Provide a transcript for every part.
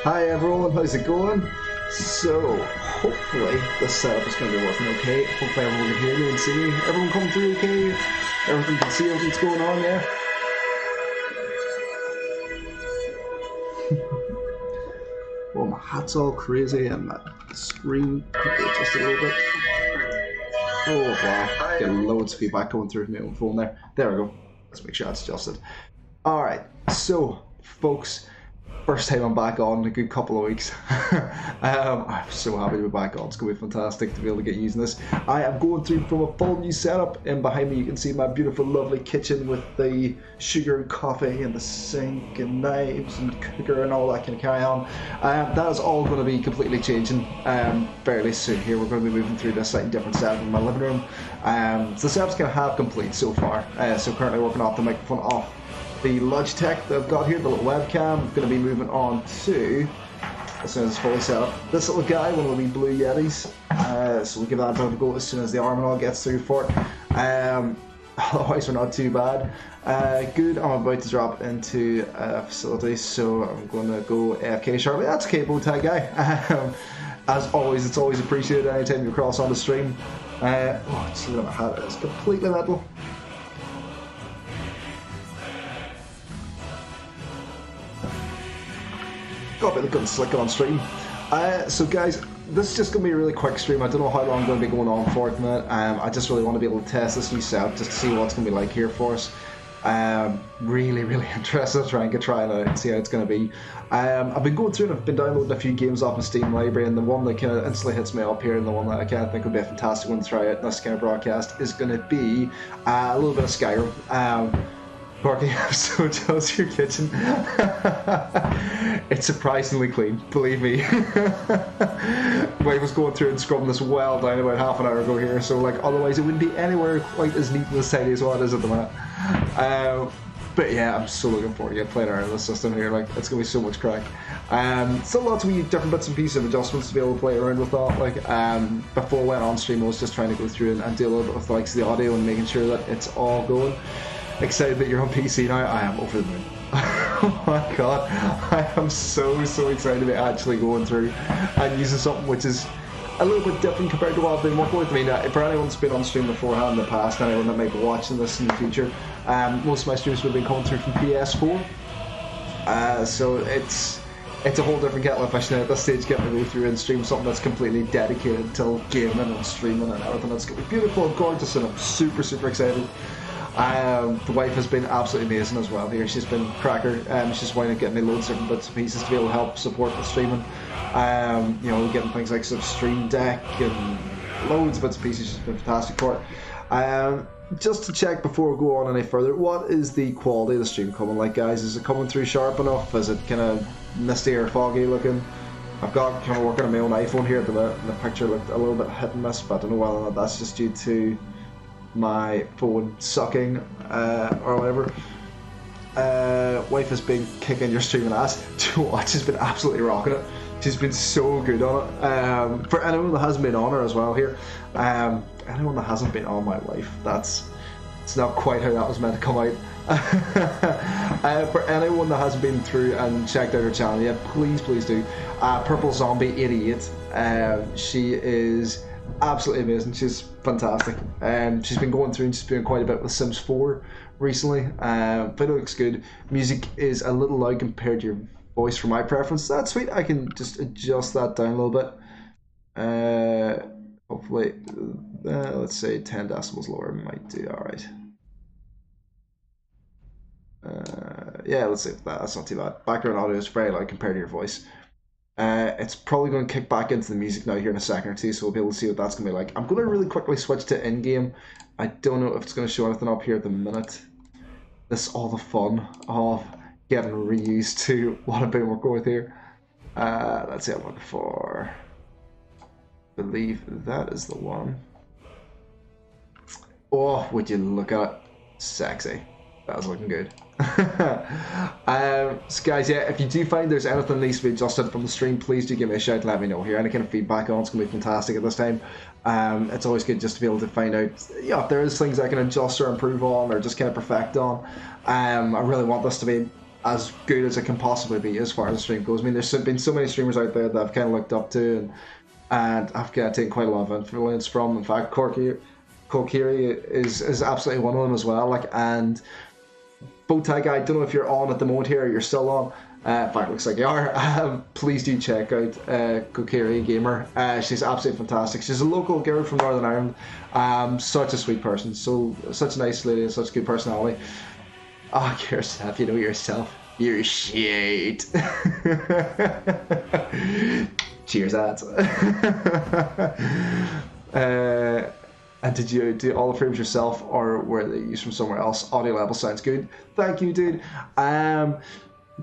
Hi everyone, how's it going? So, hopefully this setup is going to be working okay. Hopefully everyone can hear me and see me. Everyone come through okay? Everything can see everything's going on, yeah? Well, my hat's all crazy and my screen just a little bit. Oh wow, getting loads of feedback coming through my own phone there. There we go. Let's make sure that's adjusted. Alright, so folks, first time I'm back on in a good couple of weeks. I'm so happy to be back on. It's going to be fantastic to be able to get using this. I am going through from a full new setup, and behind me you can see my beautiful lovely kitchen with the sugar and coffee and the sink and knives and cooker and all that kind of carry on. That is all going to be completely changing fairly soon here. We're going to be moving through this slightly different setup in my living room. So the setup's kind of half complete so far. So currently working off the microphone off the Logitech that I've got here, the little webcam. I'm going to be moving on to, as soon as it's fully set up, this little guy, one of the wee blue Yetis. So we'll give that a bit of a go as soon as the arm and all gets through for it. Otherwise we're not too bad. Good, I'm about to drop into a facility, so I'm going to go AFK shortly. That's okay, bow tie guy. As always, it's always appreciated anytime you cross on the stream. Oh, see what my hat is, completely metal. Got a bit of gun slicker on stream. So guys, this is just going to be a really quick stream. I don't know how long I'm going to be going on for at the minute. I just really want to be able to test this new setup just to see what it's going to be like here for us. Really interested to try and get it out and see how it's going to be. I've been going through and I've been downloading a few games off my Steam library, and the one that kind of instantly hits me up here and the one that I kind of think would be a fantastic one to try out in this kind of broadcast is going to be a little bit of Skyrim. Barking, so jealous of your kitchen. It's surprisingly clean, believe me. Wife was going through and scrubbing this well down about half an hour ago here, so like otherwise it wouldn't be anywhere quite as neat and as tidy as what it is at the minute. But yeah, I'm so looking forward to playing around with this system here. Like, it's gonna be so much crack. Still lots of different bits and pieces of adjustments to be able to play around with that. Like, before I went on stream, I was just trying to go through and do a little bit with like the audio and making sure that it's all going. Excited that you're on PC now. I am over the moon. Oh my god, I am so excited to be actually going through and using something which is a little bit different compared to what I've been working with. I mean, for anyone that's been on stream beforehand in the past, and anyone that might be watching this in the future, most of my streams would have been coming through from PS4. So it's a whole different kettle of fish now at this stage, getting to go through and stream something that's completely dedicated to gaming and streaming and everything. It's going to be beautiful and gorgeous, and I'm super excited. The wife has been absolutely amazing as well here. She's been cracker. She's winding up getting me loads of different bits and pieces to be able to help support the streaming. You know, getting things like sort of Stream Deck and loads of bits and pieces. She's been fantastic for it. Just to check before we go on any further, what is the quality of the stream coming like, guys? Is it coming through sharp enough? Is it kind of misty or foggy looking? I've got kind of working on my own iPhone here at the minute, and the picture looked a little bit hit and miss, but I don't know whether or not that's just due to my phone sucking or whatever. Wife has been kicking your streaming ass to watch. She's been absolutely rocking it. She's been so good on it. For anyone that hasn't been on her as well here, anyone that hasn't been on my wife, it's not quite how that was meant to come out. For anyone that hasn't been through and checked out her channel yet, please do. Purple Zombie 88. She is absolutely amazing. She's fantastic. She's been going through and she's been doing quite a bit with Sims 4 recently. Video looks good. Music is a little loud compared to your voice for my preference. That's sweet. I can just adjust that down a little bit. Hopefully, let's say 10 decibels lower might do alright. Yeah, let's say that's not too bad. Background audio is very loud compared to your voice. It's probably going to kick back into the music now here in a second or two, so we'll be able to see what that's going to be like. I'm going to really quickly switch to in-game. I don't know if it's going to show anything up here at the minute. This is all the fun of getting reused to what I've been working with here. Let's see, I'm looking for... I believe that is the one. Oh, would you look at it? Sexy. That was looking good. So guys, yeah, if you do find there's anything that needs to be adjusted from the stream, please do give me a shout and let me know here. Any kind of feedback on it's going to be fantastic at this time. It's always good just to be able to find out, yeah, if there is things I can adjust or improve on or just kind of perfect on. I really want this to be as good as it can possibly be as far as the stream goes. I mean, there's been so many streamers out there that I've kind of looked up to, and I've kind of taken quite a lot of influence from. In fact, Kokiri is absolutely one of them as well. Like, and Bowtie Guy, I don't know if you're on at the moment here, or you're still on. In fact, looks like you are. Please do check out Kokiri Gamer. She's absolutely fantastic. She's a local girl from Northern Ireland. Such a sweet person. Such a nice lady and such a good personality. Oh, yourself, you know yourself. You're shit. Cheers, ads. And did you do all the frames yourself, or were they used from somewhere else? Audio level sounds good. Thank you, dude.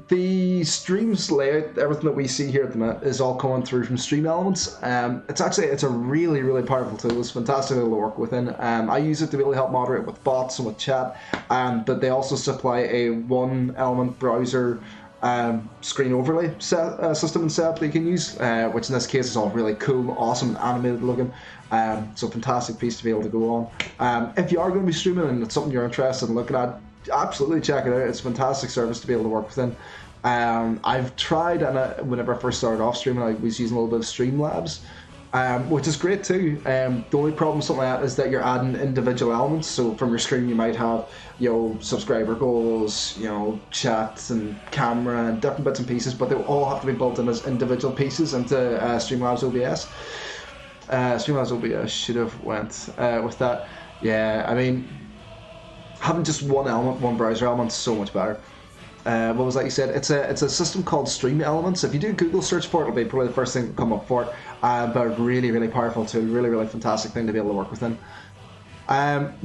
The streams layout, everything that we see here at the minute, is all coming through from Stream Elements. It's a really, really powerful tool. It's fantastic to work within. I use it to be able to help moderate with bots and with chat. But they also supply a one-element browser screen overlay system and setup that you can use, which in this case is all really cool, awesome, and animated looking. So fantastic piece to be able to go on. If you are going to be streaming and it's something you're interested in looking at, absolutely check it out. It's a fantastic service to be able to work within. I've tried, and whenever I first started off streaming, I was using a little bit of Streamlabs, which is great too. The only problem with something like that is that you're adding individual elements. So from your screen, you might have, subscriber goals, chat and camera and different bits and pieces, but they all have to be built in as individual pieces into Streamlabs OBS. Streamlabs OBS should have went with that. Yeah, I mean, having just one element, one browser element, is so much better. What was that you said? It's a system called Stream Elements. If you do Google search for it, it'll be probably the first thing to come up for it. But really, really powerful tool. Really, really fantastic thing to be able to work within.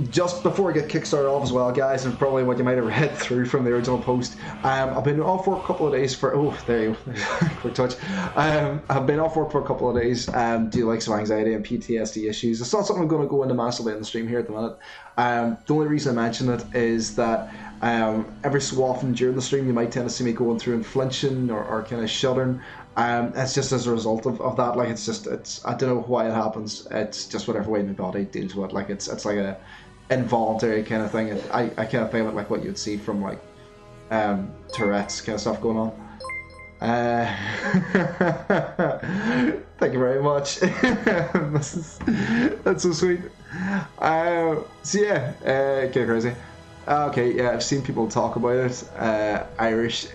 Just before we get kickstarted off as well, guys, and probably what you might have read through from the original post, I've been off work a couple of days for, there you go, quick touch. I've been off work for a couple of days due to like some anxiety and PTSD issues. It's not something I'm going to go into massively in the stream here at the minute. The only reason I mention it is that every so often during the stream you might tend to see me going through and flinching or kind of shuddering. It's just as a result of that. Like, it's I don't know why it happens. It's just whatever way my body deals with it. Like, it's like a involuntary kind of thing. I kind of feel it like what you'd see from like Tourette's kind of stuff going on. Thank you very much. That's so sweet. So yeah, get crazy. Okay, yeah, I've seen people talk about it. Irish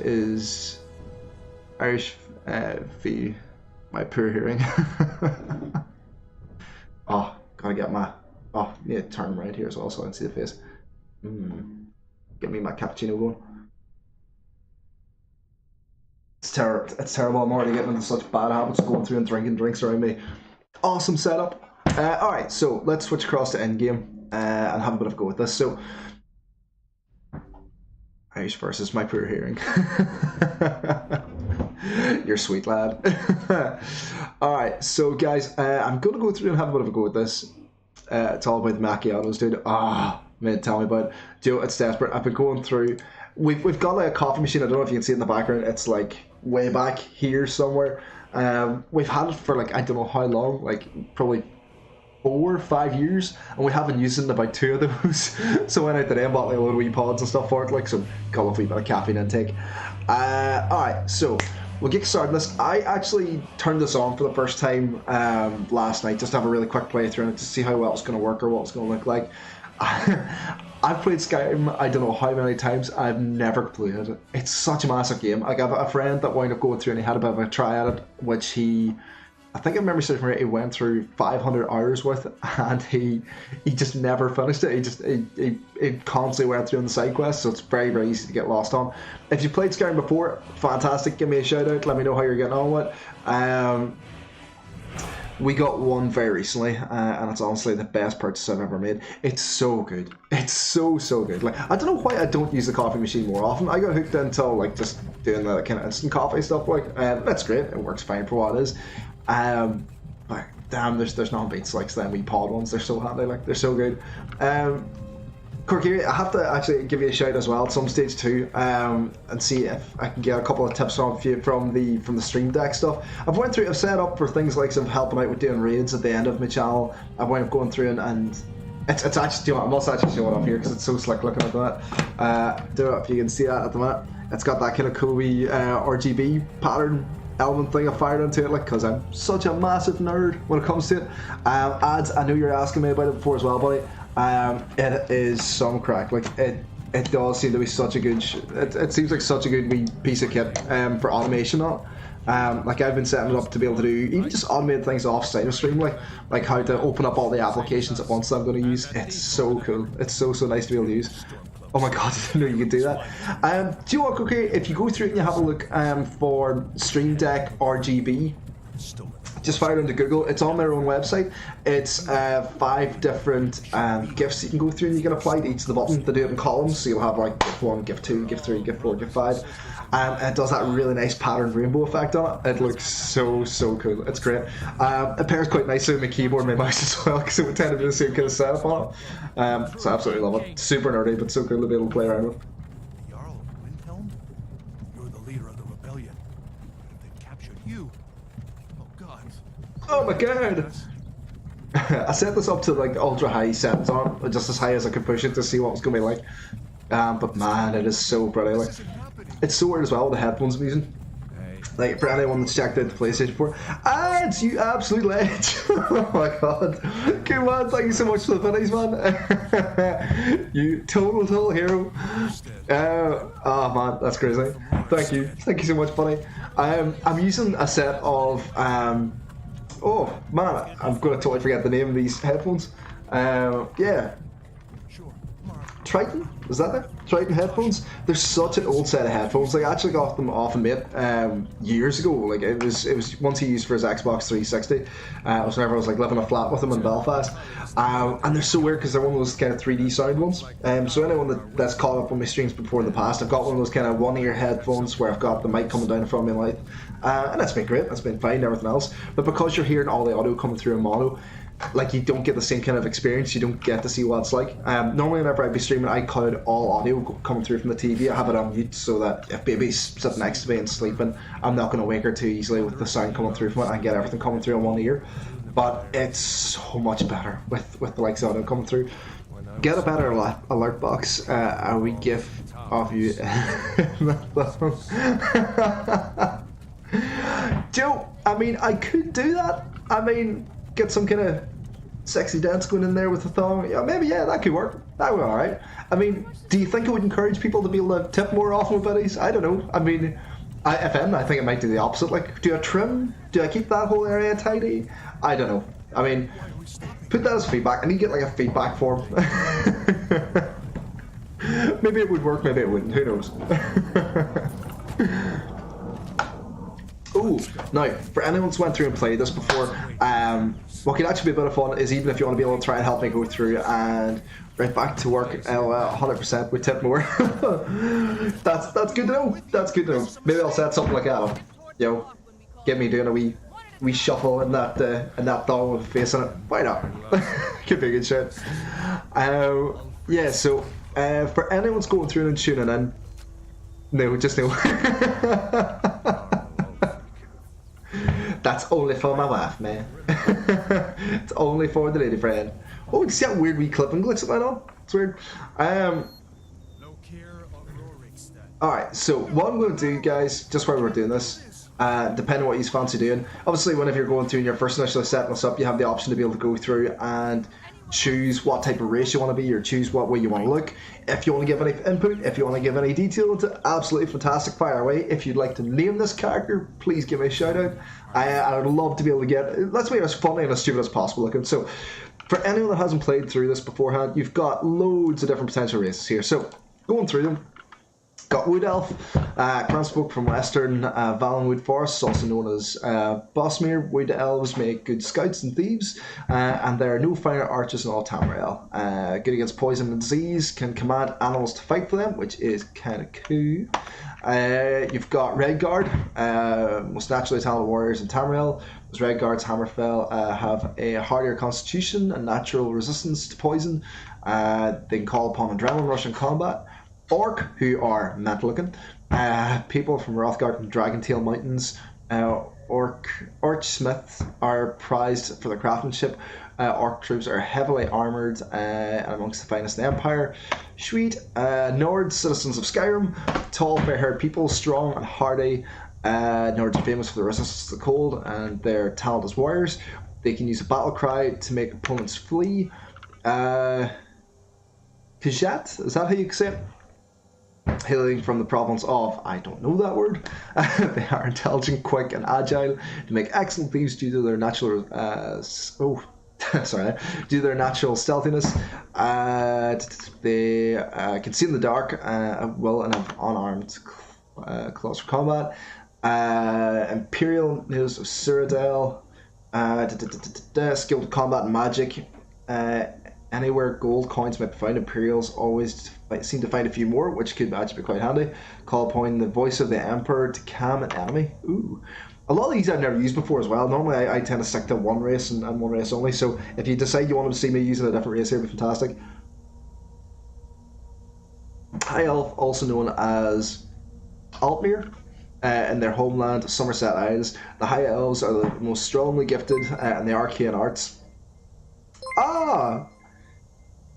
v my poor hearing. Oh, gotta get my. Oh, need to turn right here as well so I can see the face. Get me my cappuccino going. It's terrible. I'm already getting into such bad habits of going through and drinking drinks around me. Awesome setup. Alright, so let's switch across to endgame and have a bit of a go with this. So, Irish versus my poor hearing. You're sweet, lad. Alright, so guys, I'm going to go through and have a bit of a go with this. It's all about the macchiatos, dude. Man, tell me about it. Joe, it's desperate. I've been going through. We've got like a coffee machine. I don't know if you can see it in the background. It's like way back here somewhere. We've had it for like, I don't know how long, like probably 4 or 5 years, and we haven't used it in about 2 of those. So I went out today and bought like a load of wee pods and stuff for it, like some call a wee bit of caffeine intake. Alright, so we'll get started on this. I actually turned this on for the first time last night, just to have a really quick playthrough and to see how well it's going to work or what it's going to look like. I've played Skyrim, I don't know how many times. I've never played it. It's such a massive game. Like, I have a friend that wound up going through and he had a bit of a try at it, which I think I remember saying right, he went through 500 hours with it, and he just never finished it. He constantly went through on the side quests, so it's very, very easy to get lost on. If you've played Skyrim before, fantastic. Give me a shout out. Let me know how you're getting on with it. We got one very recently, and it's honestly the best purchase I've ever made. It's so good. It's so good. Like, I don't know why I don't use the coffee machine more often. I got hooked until like just doing the kind of instant coffee stuff. Like, that's great. It works fine for what it is. But damn, there's nothing beats like them wee pod ones. They're so handy. Like, they're so good. Corkiri, I have to actually give you a shout as well at some stage too, and see if I can get a couple of tips from you from the Stream Deck stuff. I've set up for things like some helping out with doing raids at the end of my channel. I've wound up going through and it's actually, I must actually show it up here because it's so slick looking at that. Don't know if you can see that at the minute. It's got that kind of cool wee RGB pattern element thing I fired into it, like, because I'm such a massive nerd when it comes to it. Ads, I know you're asking me about it before as well, buddy. It is some crack. Like, it does seem to be such a good. It seems like such a good wee piece of kit for automation on it. Like, I've been setting it up to be able to do even just automated things off site of stream, like how to open up all the applications at once that I'm going to use. It's so cool. It's so nice to be able to use. Oh my god, I didn't know you could do that. Do you know what, okay, if you go through it and you have a look for Stream Deck RGB, just fire it into Google. It's on their own website. It's 5 different GIFs you can go through and you can apply to each of the buttons. They do it in columns, so you'll have like GIF 1, GIF 2, GIF 3, GIF 4, GIF 5. And it does that really nice patterned rainbow effect on it. It looks so cool. It's great. It pairs quite nicely with my keyboard and my mouse as well, because it would tend to be the same kind of setup on it. So I absolutely love it. Super nerdy, but so cool to be able to play around with. The Jarl of Windhelm? You're the leader of the rebellion. They captured you. Oh god. Oh my god! I set this up to like ultra high settings on it, just as high as I could push it to see what it was going to be like. But man, it is so pretty. Like, it's so weird as well with the headphones I'm using. Like, for anyone that's checked out the PlayStation 4, it's you absolute legend. Oh my god. Good man, thank you so much for the pennies, man. You total hero. Oh man, that's crazy. Thank you so much, buddy. I'm using a set of oh man, I'm gonna totally forget the name of these headphones. Yeah, Triton, is that it? Triton headphones. They're such an old set of headphones. Like, I actually got them off a mate years ago. Like, it was once he used for his Xbox 360. It was whenever I was like living a flat with him in Belfast. And they're so weird because they're one of those kind of 3D sound ones. So anyone that's caught up on my streams before in the past, I've got one of those kind of one-ear headphones where I've got the mic coming down from my light, and that's been great. That's been fine. Everything else, but because you're hearing all the audio coming through in mono, like, you don't get the same kind of experience. You don't get to see what it's like. Normally whenever I'd be streaming, I cut all audio coming through from the TV. I have it on mute so that if baby's sitting next to me and sleeping, I'm not going to wake her too easily with the sound coming through from it. I get everything coming through in one ear. But it's so much better with the likes of audio coming through. Get a better alert box. A wee gif of you. Joe, I mean, I could do that. I mean, get some kind of sexy dance going in there with the thong. Yeah, maybe, yeah, that could work. That would be alright. I mean, do you think it would encourage people to be able to tip more often with buddies? I don't know. I mean, if anything, I think it might do the opposite. Like, do I trim? Do I keep that whole area tidy? I don't know. I mean, put that as feedback. I need to get like a feedback form. Maybe it would work, maybe it wouldn't. Who knows? Ooh, now, for anyone that's went through and played this before, what could actually be a bit of fun is, even if you want to be able to try and help me go through and right back to work 100% with tip more. that's good to know. That's good to know. Maybe I'll set something like that up. You know, get me doing a wee shuffle in that doll with a face on it. Why not? Could be a good shit. Yeah, so for anyone that's going through and tuning in, no, just no. That's only for my wife, man. It's only for the lady friend. Oh, you see that weird wee clipping glitch that went on? It's weird. Alright, so what I'm going to do, guys, just while we're doing this, depending on what you fancy doing, obviously whenever you're going through and you're first initially setting this up, you have the option to be able to go through and choose what type of race you want to be, or choose what way you want to look. If you want to give any input, if you want to give any detail, it's absolutely fantastic, fire away. If you'd like to name this character, please give me a shout out. I would love to be able to get, let's make it as funny and as stupid as possible looking. So for anyone that hasn't played through this beforehand, you've got loads of different potential races here. So going through them, got Wood Elf, Cranspoke from Western Valenwood Forests, also known as Bosmere. Wood Elves make good scouts and thieves, and they're no finer archers than all Tamriel. Good against poison and disease, can command animals to fight for them, which is kind of cool. You've got Redguard, most naturally talented warriors in Tamriel. Those Redguards, Hammerfell, have a hardier constitution and natural resistance to poison. They can call upon adrenaline rush in combat. Orc, who are mental looking. People from Rothgard and Dragontail Mountains. Archsmiths are prized for their craftsmanship. Orc troops are heavily armoured and amongst the finest in the Empire. Sweet. Nords, citizens of Skyrim, tall, fair-haired people, strong and hardy. Nords are famous for their resistance to the cold and their talent as warriors. They can use a battle cry to make opponents flee. Khajiit, is that how you say it? Hailing from the province of, I don't know that word. They are intelligent, quick, and agile. They make excellent thieves due to their natural due to their natural stealthiness. They can see in the dark, well, and have unarmed claws for combat. Imperial news of Cyrodiil. Skilled combat and magic. Anywhere gold coins might be found, Imperials always seem to find a few more, which could actually be quite handy. Call upon the voice of the Emperor to calm an enemy. Ooh. A lot of these I've never used before as well. Normally I tend to stick to one race and one race only, so if you decide you want to see me using a different race here, it'd be fantastic. High Elf, also known as Altmere, in their homeland, Somerset Isles. The High Elves are the most strongly gifted in the arcane arts. Ah!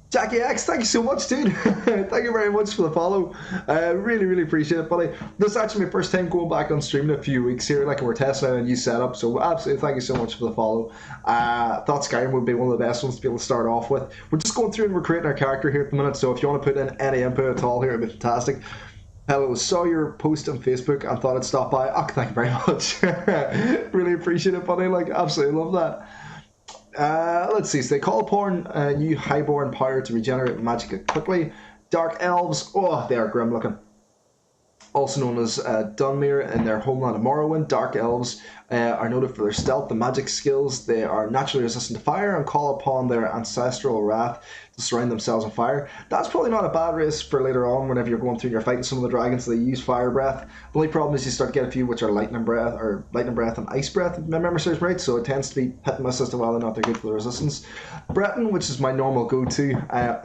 Jackie X, thank you so much, dude. Thank you very much for the follow. Really appreciate it, buddy. This is actually my first time going back on stream in a few weeks here. Like, we're testing out a new setup, so absolutely thank you so much for the follow. Thought Skyrim would be one of the best ones to be able to start off with. We're just going through and we're creating our character here at the minute, so if you want to put in any input at all here, it'd be fantastic. Hello, saw your post on Facebook and thought I'd stop by. Oh, thank you very much. Really appreciate it, buddy. Like, absolutely love that. Let's see, so they call upon a new highborn power to regenerate magic quickly. Dark Elves, oh, they are grim looking. Also known as Dunmere in their homeland of Morrowind, Dark Elves are noted for their stealth and magic skills. They are naturally resistant to fire and call upon their ancestral wrath to surround themselves on fire. That's probably not a bad race for later on whenever you're going through and you're fighting some of the dragons, so they use fire breath. The only problem is you start to get a few which are lightning breath and ice breath, if my memory serves right, so it tends to be hit miss as to whether or not they're good for the resistance. Breton, which is my normal go-to,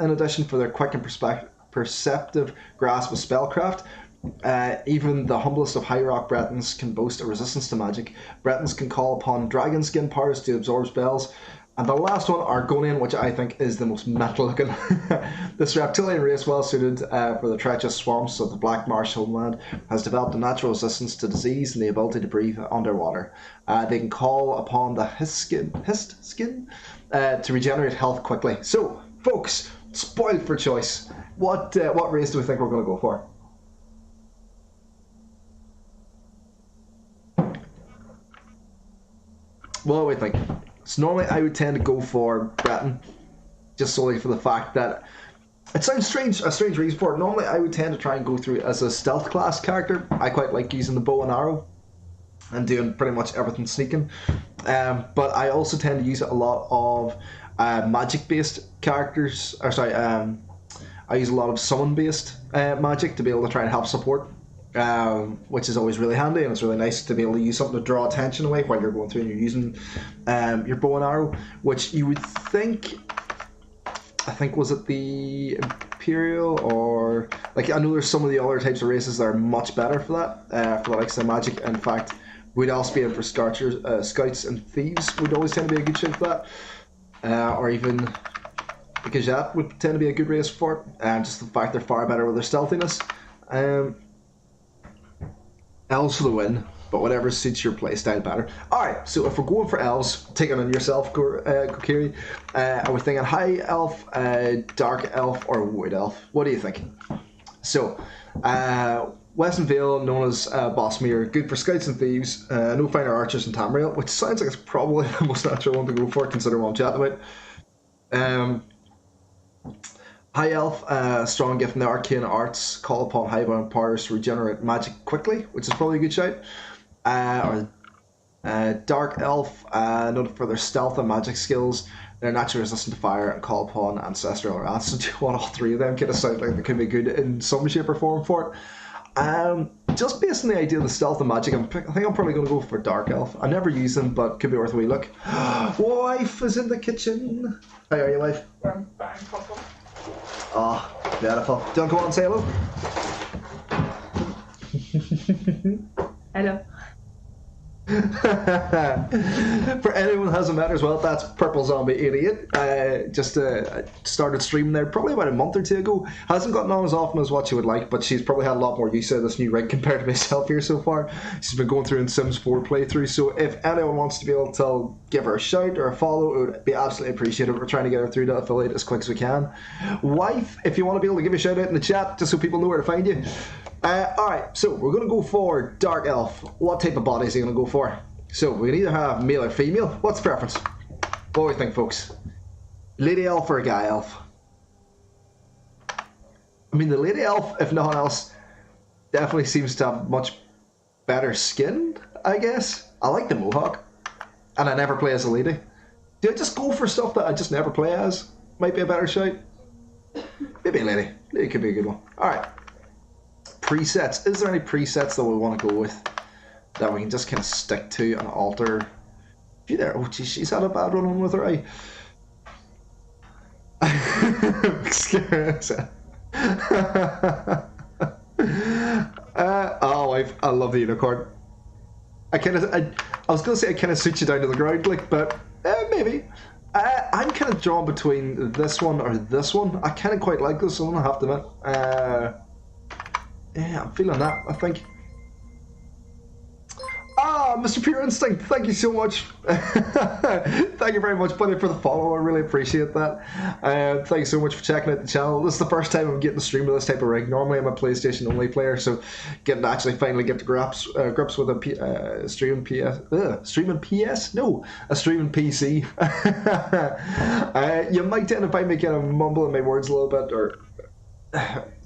in addition for their quick and perceptive grasp of spellcraft. Even the humblest of High Rock Bretons can boast a resistance to magic. Bretons can call upon dragon skin powers to absorb spells. And the last one, Argonian, which I think is the most metal looking. This reptilian race, well suited for the treacherous swamps of the Black Marsh homeland, has developed a natural resistance to disease and the ability to breathe underwater. They can call upon the Hist skin to regenerate health quickly. So, folks, spoiled for choice. What race do we think we're going to go for? What do we think? So normally I would tend to go for Breton, just solely for the fact that it sounds strange, a strange reason for it. Normally I would tend to try and go through as a stealth class character. I quite like using the bow and arrow and doing pretty much everything sneaking. But I also tend to use a lot of magic-based characters. I use a lot of summon-based magic to be able to try and help support. Which is always really handy, and it's really nice to be able to use something to draw attention away while you're going through and you're using your bow and arrow, which you would think, I think, was it the Imperial, or like, I know there's some of the other types of races that are much better for that, for the likes of magic. In fact, we'd also be in for scouts and thieves would always tend to be a good shape for that, or even the Khajiit would tend to be a good race for it, just the fact they're far better with their stealthiness. Elves for the win, but whatever suits your playstyle better. Alright, so if we're going for elves, taking on yourself, Kokiri, are we thinking high elf, dark elf, or wood elf? What do you think? So, Western Vale, known as Bosmere, good for scouts and thieves, no finer archers and Tamriel, which sounds like it's probably the most natural one to go for, considering what I'm chatting about. High Elf, strong gift in the arcane arts, call upon highborn powers to regenerate magic quickly, which is probably a good shout. Dark Elf, noted for their stealth and magic skills, they're naturally resistant to fire and call upon ancestral wrath. So do you want all three of them? Kind of sound like they could be good in some shape or form for it. Just based on the idea of the stealth and magic, I think I'm probably going to go for Dark Elf. I never use them, but could be worth a wee look. Wife is in the kitchen. How are you, wife? Oh, beautiful. Do you want to go on and say hello? Hello. For anyone who hasn't met her as well, that's Purple Zombie 88. Just started streaming there probably about a month or two ago. Hasn't gotten on as often as what she would like, but she's probably had a lot more use out of this new rig compared to myself here so far. She's been going through in Sims 4 playthrough, so if anyone wants to be able to give her a shout or a follow, it would be absolutely appreciated. We're trying to get her through to affiliate as quick as we can. Wife, if you want to be able to give a shout out in the chat, just so people know where to find you. Alright, so we're going to go for Dark Elf. What type of body is he going to go for? So we can either have male or female. What's the preference? What do we think, folks? Lady Elf or a Guy Elf? I mean, the Lady Elf, if nothing else, definitely seems to have much better skin, I guess. I like the mohawk. And I never play as a lady. Do I just go for stuff that I just never play as? Might be a better shout. Maybe a lady. Lady could be a good one. Alright. Presets. Is there any presets that we want to go with that we can just kind of stick to and alter? You there? Oh, geez, she's had a bad run on with her eye. I love the unicorn. I was gonna say I kind of suit you down to the ground, like, but maybe. I'm kind of drawn between this one or this one. I kind of quite like this one, I have to admit. Yeah, I'm feeling that, I think. Mr. Pure Instinct, thank you so much. Thank you very much, buddy, for the follow. I really appreciate that. Thank you so much for checking out the channel. This is the first time I'm getting to stream with this type of rig. Normally I'm a PlayStation only player, so getting to actually finally get to grips with a streaming PS? No, a streaming PC. You might tend to find me kind of mumbling my words a little bit, or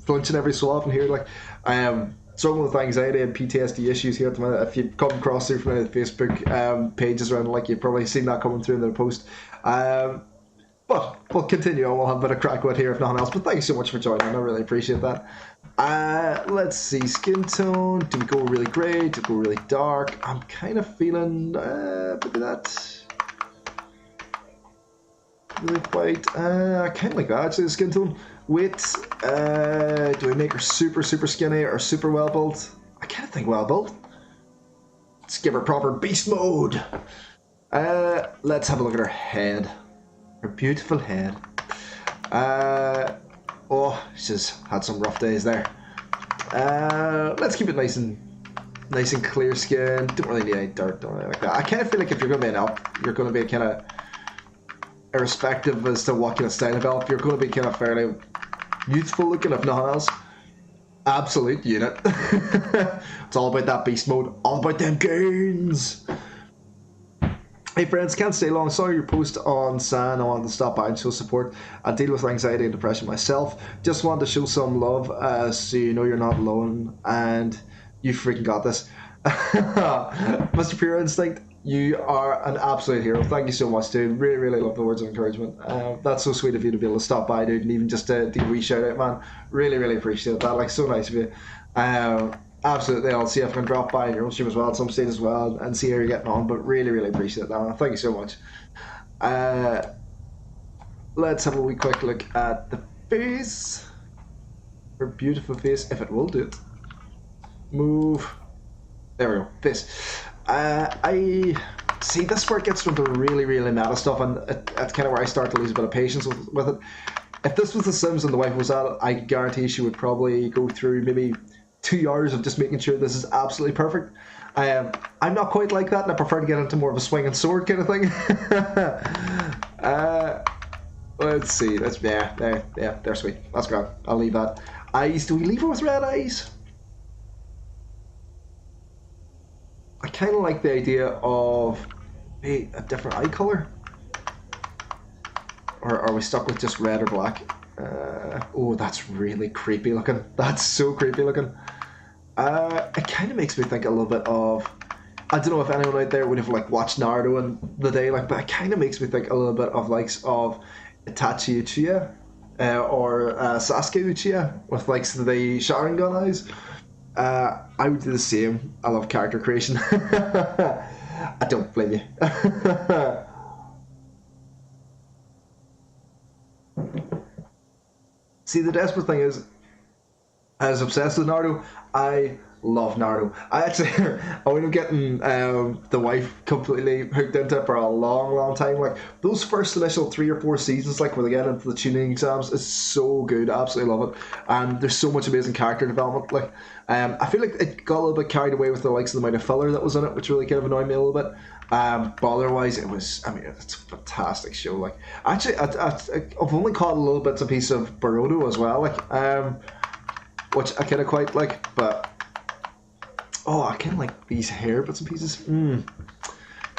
flinching every so often here. Like, I am struggling with anxiety and PTSD issues here at the minute. If you've come across through from the Facebook pages around, like, you've probably seen that coming through in the post. But we'll continue on. We'll have a bit of crack with it here if nothing else. But thank you so much for joining. I really appreciate that. Let's see. Skin tone. Do we go really grey? Do we go really dark? I'm kind of feeling maybe that. Really white. I kind of like that, actually, the skin tone. Weight, do we make her super skinny or super well built? I kind of think well built. Let's give her proper beast mode. Let's have a look at her head. Her beautiful head. Oh, she's had some rough days there. Let's keep it nice and clear skin. Don't really need any dirt, don't really like that. I kind of feel like if you're going to be an elf, you're going to be kind of, irrespective as to what kind of style of elf, you're going to be kind of fairly youthful looking, if nothing else. Absolute unit. It's all about that beast mode, all about them gains. Hey friends, can't stay long. Saw your post on San. I wanted to stop by and show support. I deal with anxiety and depression myself. Just wanted to show some love, so you know you're not alone, and you freaking got this. Mr. Pure Instinct, you are an absolute hero. Thank you so much, dude. Really love the words of encouragement. That's so sweet of you to be able to stop by, dude, and even just do a wee shout out, man. Really appreciate that. Like, so nice of you. Absolutely. I'll see if I can drop by your own stream as well at some stage as well and see how you're getting on. But really appreciate that, man. Thank you so much. Let's have a wee quick look at the face. Her beautiful face, if it will do it. Move. There we go. Face. I see this is where it gets into really meta stuff, and that's kind of where I start to lose a bit of patience with it. If this was The Sims and the wife was at it, I guarantee she would probably go through maybe 2 hours of just making sure this is absolutely perfect. I'm not quite like that, and I prefer to get into more of a swing and sword kind of thing. Let's see. That's they're sweet. That's great. I'll leave that. Eyes. Do we leave her with red eyes? I kind of like the idea of a different eye color. Or are we stuck with just red or black? Oh, that's really creepy looking. That's so creepy looking. It kind of makes me think a little bit of, I don't know if anyone out there would have like watched Naruto in the day, like, but it kind of makes me think a little bit of likes of Itachi Uchiha or Sasuke Uchiha with like the Sharingan eyes. I would do the same. I love character creation. I don't blame you. See, the desperate thing is, I was obsessed with Naruto. I love Naruto. I actually, I wound up getting the wife completely hooked into it for a long, long time. Like those first initial 3 or 4 seasons, like where they get into the tuning exams, is so good. I absolutely love it. And there's so much amazing character development. Like, I feel like it got a little bit carried away with the likes of the amount of filler that was in it, which really kind of annoyed me a little bit. But otherwise, it was. I mean, it's a fantastic show. Like, actually, I've only caught a little bits and pieces of Boruto as well. Like, which I kind of quite like, but. Oh, I kind of like these hair bits and pieces. What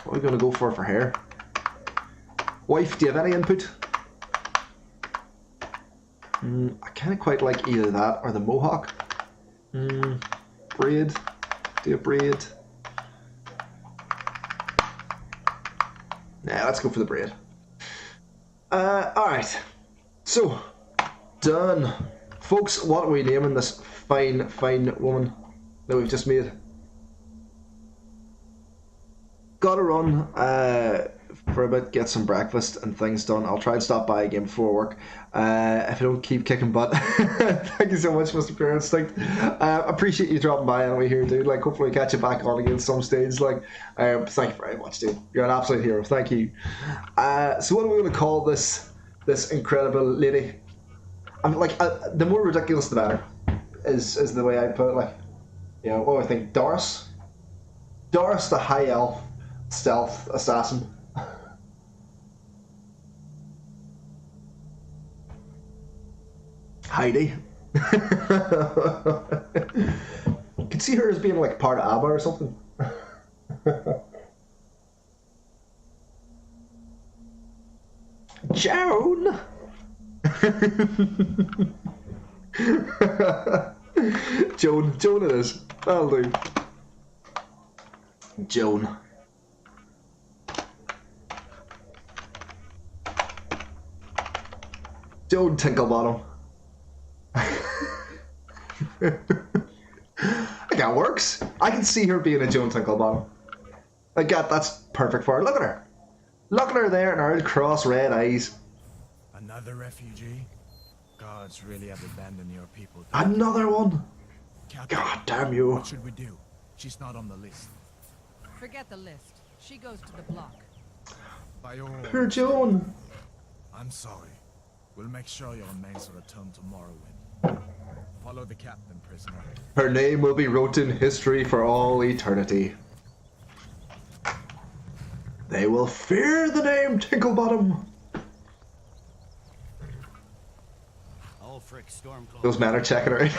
are we going to go for hair? Wife, do you have any input? I kind of quite like either that or the mohawk. Braid. Do a braid. Nah, let's go for the braid. Alright. So, done. Folks, what are we naming this fine, fine woman that we've just made? Gotta run for a bit, get some breakfast and things done. I'll try and stop by again before work if I don't keep kicking butt. Thank you so much, Mr. Pure Instinct. Appreciate you dropping by anyway here, dude. Like, hopefully catch you back on again some stage. Like, thank you very much, dude. You're an absolute hero. Thank you. So what are we going to call this incredible lady? I mean, like, the more ridiculous the better is the way I put it. Like, you know, what do I think? Doris, the high elf stealth assassin. Heidi. You could see her as being like part of ABBA or something. Joan. Joan it is. That'll do. Joan. Joan Tinklebottom. I think that works. I can see her being a Joan Tinklebottom. Like that's perfect for her. Look at her. Look at her there in her cross red eyes. Another refugee? Gods really have abandoned your people. Another one. Captain, God damn you. what should we do? She's not on the list. Forget the list. She goes to the block. By all Poor Joan. I'm sorry. We'll make sure your remains return to Morrowind. Follow the captain, prisoner. Her name will be wrote in history for all eternity. They will fear the name Tinklebottom. Those men are checking her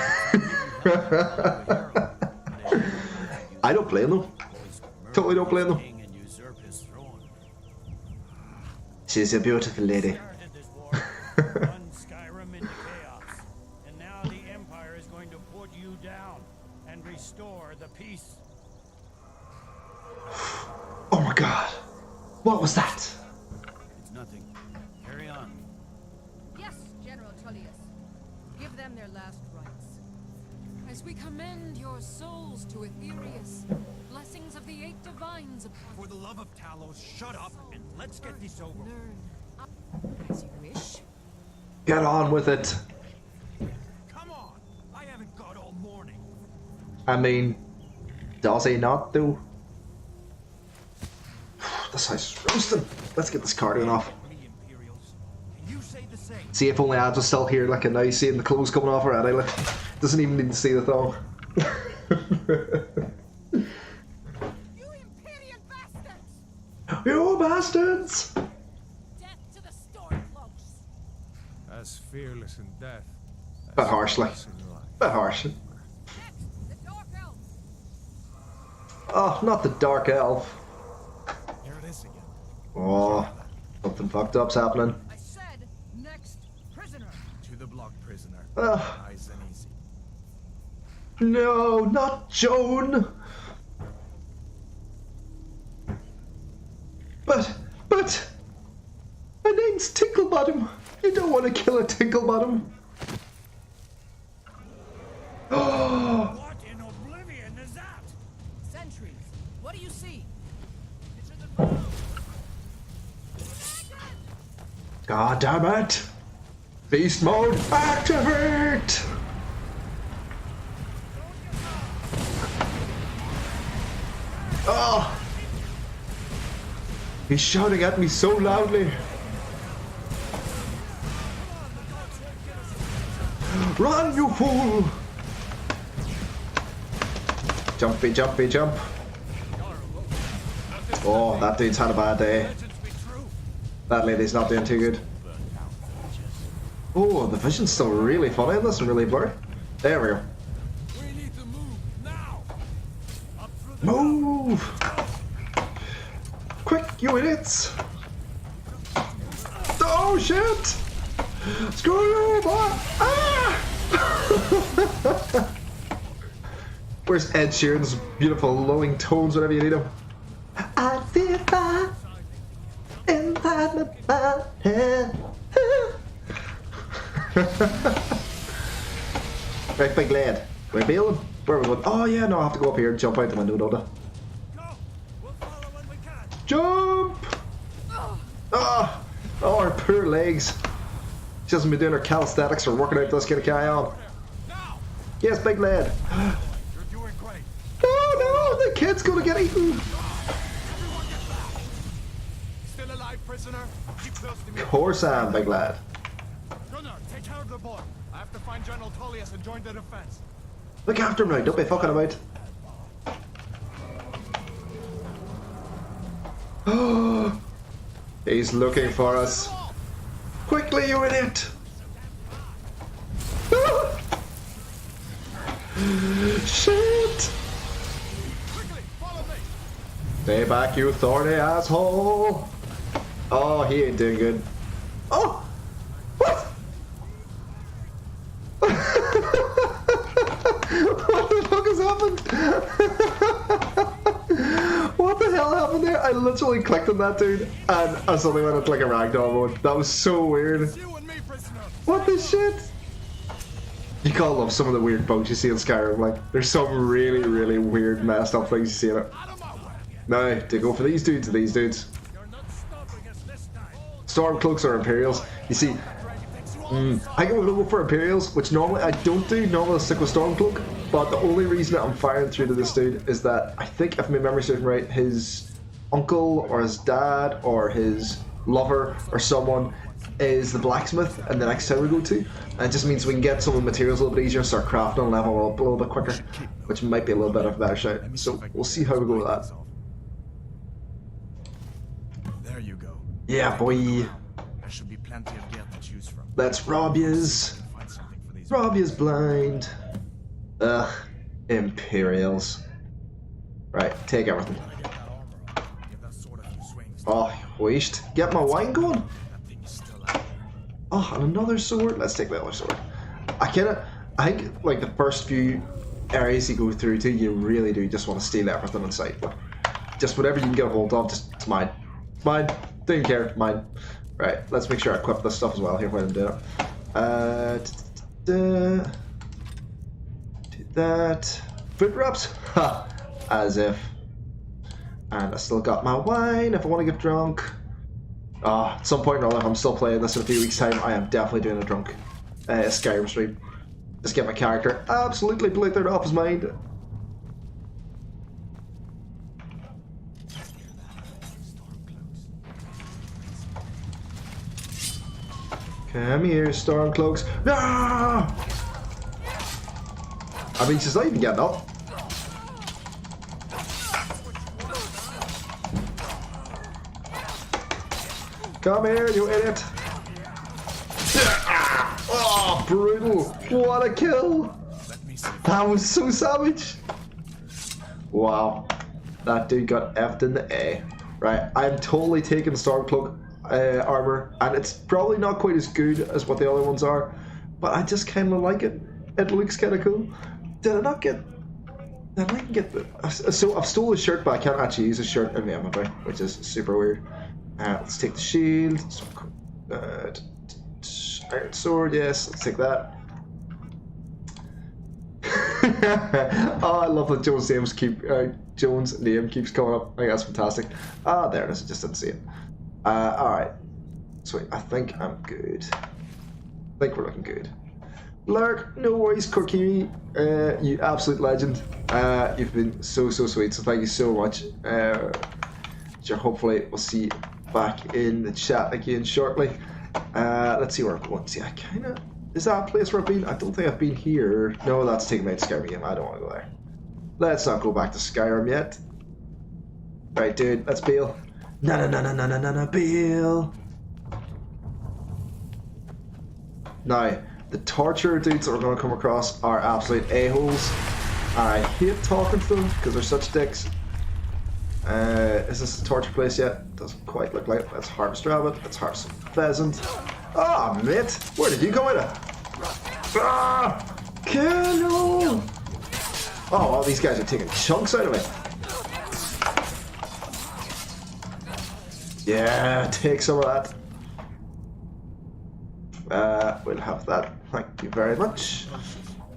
out. I don't blame them. Totally don't blame them. She's a beautiful lady. Skyrim into chaos, and now the Empire is going to put you down and restore the peace. Oh my god. What was that? It's nothing. Carry on. Yes, General Tullius. Give them their last rites. As we commend your souls to Aetherius, blessings of the 8 divines upon For the love of Talos, shut up and let's get this over. learn as you wish. Get on with it. Come on! I haven't got all morning. I mean, does he not though? This house is roasting. Let's get this cardigan off. Me, Imperials. Can you say the same? See if only ads was still here, like, and now seeing the clothes coming off already. Like, doesn't even need to see the thong. You Imperial bastards! You bastards! Death to the Stormcloaks! As fearless in death. Bit harshly. Bit harsh. Next, the Dark Elf! Oh, not the Dark Elf. Here it is again. Oh, something fucked up's happening. I said, next prisoner. To the block, prisoner. Ugh. Nice and easy. No, not Joan. But, my name's Tinklebottom. You don't want to kill a Tinklebottom. Oh, What in oblivion is that? Sentries. What do you see? God damn it! Beast mode activate! He's shouting at me so loudly. Run, you fool! Jumpy, jumpy, jump. Oh, that dude's had a bad day. That lady's not doing too good. Oh, the vision's still really funny in this and really blurry. There we go. We need to move now. Move! Quick, you idiots! Oh shit! Screw you, boy! Ah! Where's Ed Sheeran's beautiful lulling tones whenever you need him? I feel fine inside my head. Right, big lad. We're bailing. Where are we going? Oh yeah, no, I have to go up here and jump out the window, don't I? Go. We'll follow when we can. Jump! Ah! Oh, her poor legs. She hasn't been doing her calisthenics or working out this kind of carry on. Now. Yes, big lad. You're doing great. Oh no, the kid's gonna get eaten. Everyone get back. Still alive, prisoner? Keep close to me. Of course I am, big lad. Gunnar, take care of the boy. I have to find General Tullius and join the defense. Look after him now, don't be fucking about. Oh, he's looking for us. Quickly, you idiot! Ah! Shit! Quickly, follow me. Stay back, you thorny asshole! Oh, he ain't doing good. Oh! What? What the fuck has happened? What the hell happened there? I literally clicked on that dude and I suddenly went into like a ragdoll mode. That was so weird. It's you and me, prisoner. What the shit? You gotta love some of the weird bugs you see in Skyrim. Like, there's some really, really weird, messed up things you see in it. Out of my way. Now, to go for these dudes and these dudes. You're not stopping us this time. Stormcloaks or Imperials. You see, I think I'm gonna go for Imperials, which normally I don't do. Normally I'll stick with Stormcloak. But the only reason that I'm firing through to this dude is that I think, if my memory serves me right, his uncle or his dad or his lover or someone is the blacksmith in the next town we go to. And it just means we can get some of the materials a little bit easier and start crafting and level up a little bit quicker, which might be a little bit of a better shout. So we'll see how we go with that. There you go. Yeah, boy. There should be plenty of gear to choose from. Let's rob yous. Find something for these. Rob yous blind. Ugh. Imperials. Right, take everything. Give that sword a few swings. Oh, waste. Get my wine going. That thing is still out there. Oh, and another sword. Let's take the other sword. I think like the first few areas you go through to, you really do just want to steal everything in sight. But just whatever you can get a hold of, just it's mine. It's mine. Don't care. Mine. Right. Let's make sure I equip this stuff as well here when I'm doing it. Do that. Foot wraps. Ha. As if. And I still got my wine if I want to get drunk. At some point or another, if I'm still playing this in a few weeks' time, I am definitely doing a drunk Skyrim stream. Just get my character absolutely blithered off his mind. Come here, Stormcloaks. No! I mean, she's not even getting up. Come here, you idiot! Oh, brutal! What a kill! That was so savage! Wow. That dude got effed in the A. Right, I'm totally taking Stormcloak armor, and it's probably not quite as good as what the other ones are, but I just kind of like it. It looks kind of cool. Did I not get... Did I get the... So I've stole his shirt, but I can't actually use his shirt in the inventory, which is super weird. Let's take the shield. Iron sword, yes, let's take that. Oh, I love that Jones' name keeps coming up. I think that's fantastic. Ah, there it is. I just didn't see it. Alright. Sweet. I think I'm good. I think we're looking good. Lurk, no worries, Korkiri. You absolute legend. You've been so sweet, so thank you so much. which hopefully we'll see back in the chat again shortly. Let's see where I'm going. See, I kind of... Is that a place where I've been? I don't think I've been here. No, that's taking me to Skyrim game. I don't want to go there. Let's not go back to Skyrim yet. Right, dude, let's bail. No, bail. Now, the torture dudes that we're going to come across are absolute a-holes. I hate talking to them because they're such dicks. Is this the torture place yet? Doesn't quite look like it. Let's harvest rabbit. Let's harvest some pheasant. Ah, mate! Where did you come out of? Ah! Kill! Oh, all these guys are taking chunks out of me. Yeah, take some of that. We'll have that. Thank you very much.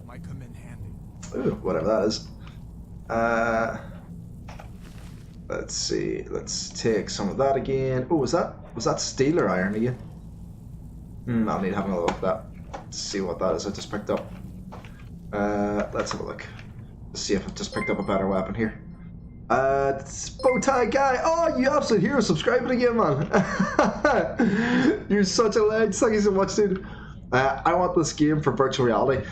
Might come in handy. Ooh, whatever that is. Let's see. Let's take some of that again. Oh, was that steel or iron again? I'll need to have another look at that. Let's see what that is I just picked up. Let's have a look. Let's see if I've just picked up a better weapon here. It's Bowtie Guy. Oh, you absolute hero. Subscribing again, man. You're such a legend. Thank you so much, dude. I want this game for virtual reality.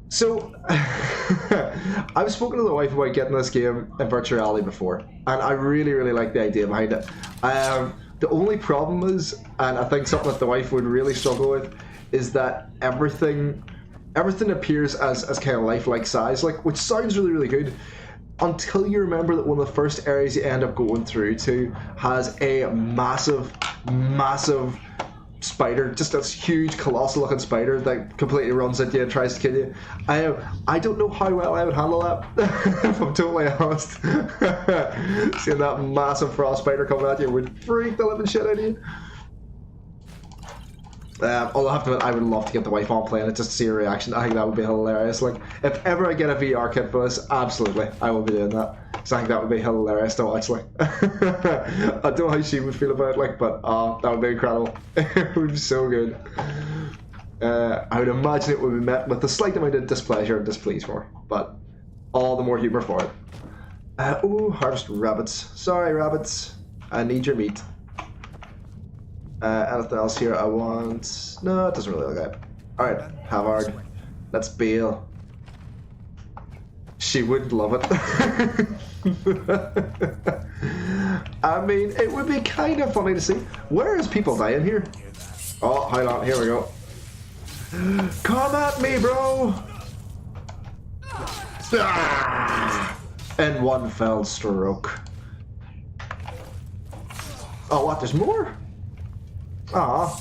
So, I've spoken to the wife about getting this game in virtual reality before, and I really, really like the idea behind it. The only problem is, and I think something that the wife would really struggle with, is that everything appears as kind of lifelike size, like, which sounds really, really good, until you remember that one of the first areas you end up going through to has a massive spider, just this huge, colossal looking spider that completely runs at you and tries to kill you. I don't know how well I would handle that, if I'm totally honest. Seeing that massive frost spider coming at you would freak the living shit out of you. Although I have to admit, I would love to get the wife on playing it just to see her reaction. I think that would be hilarious. Like, if ever I get a VR kit for this, absolutely, I will be doing that. Because I think that would be hilarious to watch. Like, I don't know how she would feel about it, like, but that would be incredible. It would be so good. I would imagine it would be met with a slight amount of displeasure and displeased for her, but all the more humour for it. Oh, harvest rabbits. Sorry, rabbits. I need your meat. Anything else here I want? No, it doesn't really look like it. Alright, Havard. Let's bail. She would love it. I mean, it would be kind of funny to see. Where is people dying here? Oh, hold on, here we go. Come at me, bro! Ah! In one fell stroke. Oh, what? There's more? Ah.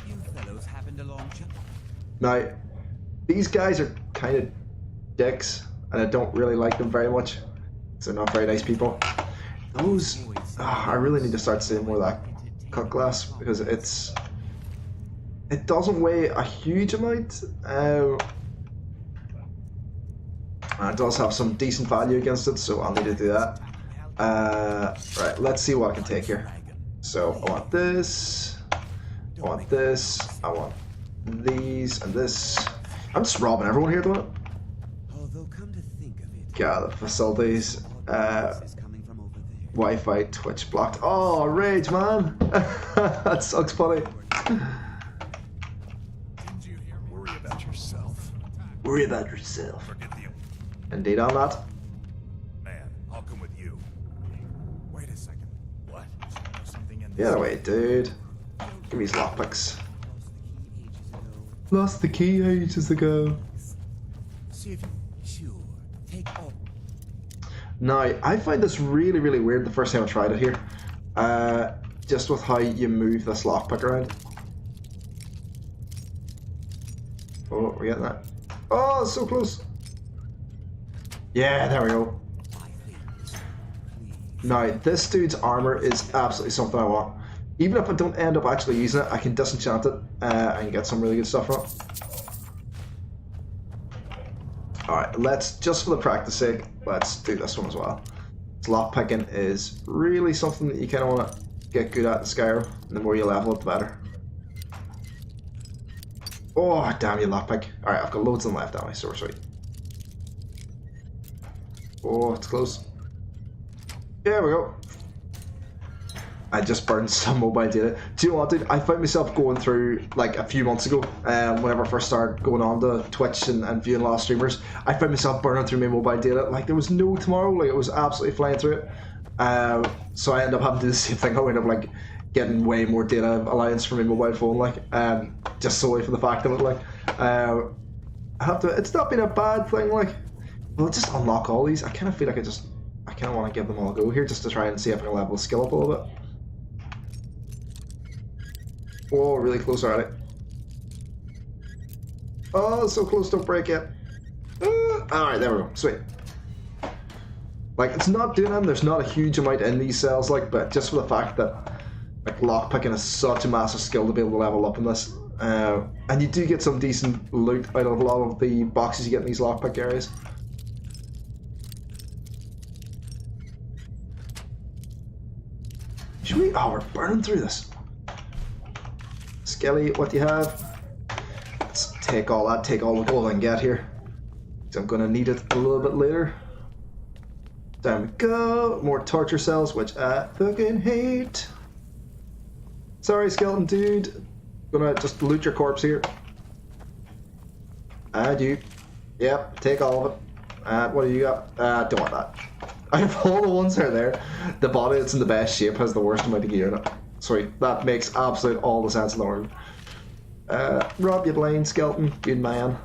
You fellows happened along. Now, these guys are kind of dicks, and I don't really like them very much. They're not very nice people. Those, I really need to start seeing more of that cut glass because it doesn't weigh a huge amount. And it does have some decent value against it, so I'll need to do that. Right, let's see what I can take here. So I want this, I want this, I want these, and this. I'm just robbing everyone here, though. Although come to think of it, God, the facilities, Wi-Fi, Twitch blocked. Oh, rage, man. That sucks, buddy. Worry about yourself. Worry about yourself. Forget the Indeed on that. man. I'll come with you. Wait a second. What? Something in The other way, dude. Give me these lockpicks. Lost the key ages ago. see if you sure take off. Now, I find this really, really weird the first time I tried it here. Just with how you move this lockpick around. Oh, we're getting that. Oh, it's so close. Yeah, there we go. Now, this dude's armor is absolutely something I want. Even if I don't end up actually using it, I can disenchant it and get some really good stuff from it. Alright, let's, just for the practice sake, let's do this one as well. Lockpicking is really something that you kind of want to get good at in Skyrim. And the more you level it, the better. Oh, damn you, lockpick. Alright, I've got loads of them left, haven't I? So we're sweet. Oh, it's close. There we go. I just burned some mobile data. Do you know what, dude? I found myself going through, like, a few months ago, whenever I first started going on to Twitch and viewing a lot of streamers, I found myself burning through my mobile data. Like, there was no tomorrow. Like, it was absolutely flying through it. So I ended up having to do the same thing. I ended up, like, getting way more data allowance for my mobile phone, like, just solely for the fact of it, like. I have to... It's not been a bad thing, like. Well, just unlock all these. I kind of feel like I kind of want to give them all a go here just to try and see if I can level the skill up a little bit. Oh, really close already. Oh, so close, don't break it. Alright, there we go. Sweet. Like, it's not doing them. There's not a huge amount in these cells, like, but just for the fact that, like, lockpicking is such a massive skill to be able to level up in this. And you do get some decent loot out of a lot of the boxes you get in these lockpick areas. Should we? Oh, we're burning through this. Skelly, what do you have? Let's take all that, take all the gold I can get here. So I'm gonna need it a little bit later. Down we go. More torture cells, which I fucking hate. Sorry, skeleton dude. Gonna just loot your corpse here. And you. Yep, take all of it. And what do you got? Don't want that. Out of all the ones that are there, the body that's in the best shape has the worst amount of gear in it. Sorry, that makes absolute all the sense in the world. Rob, you blind skeleton, good man.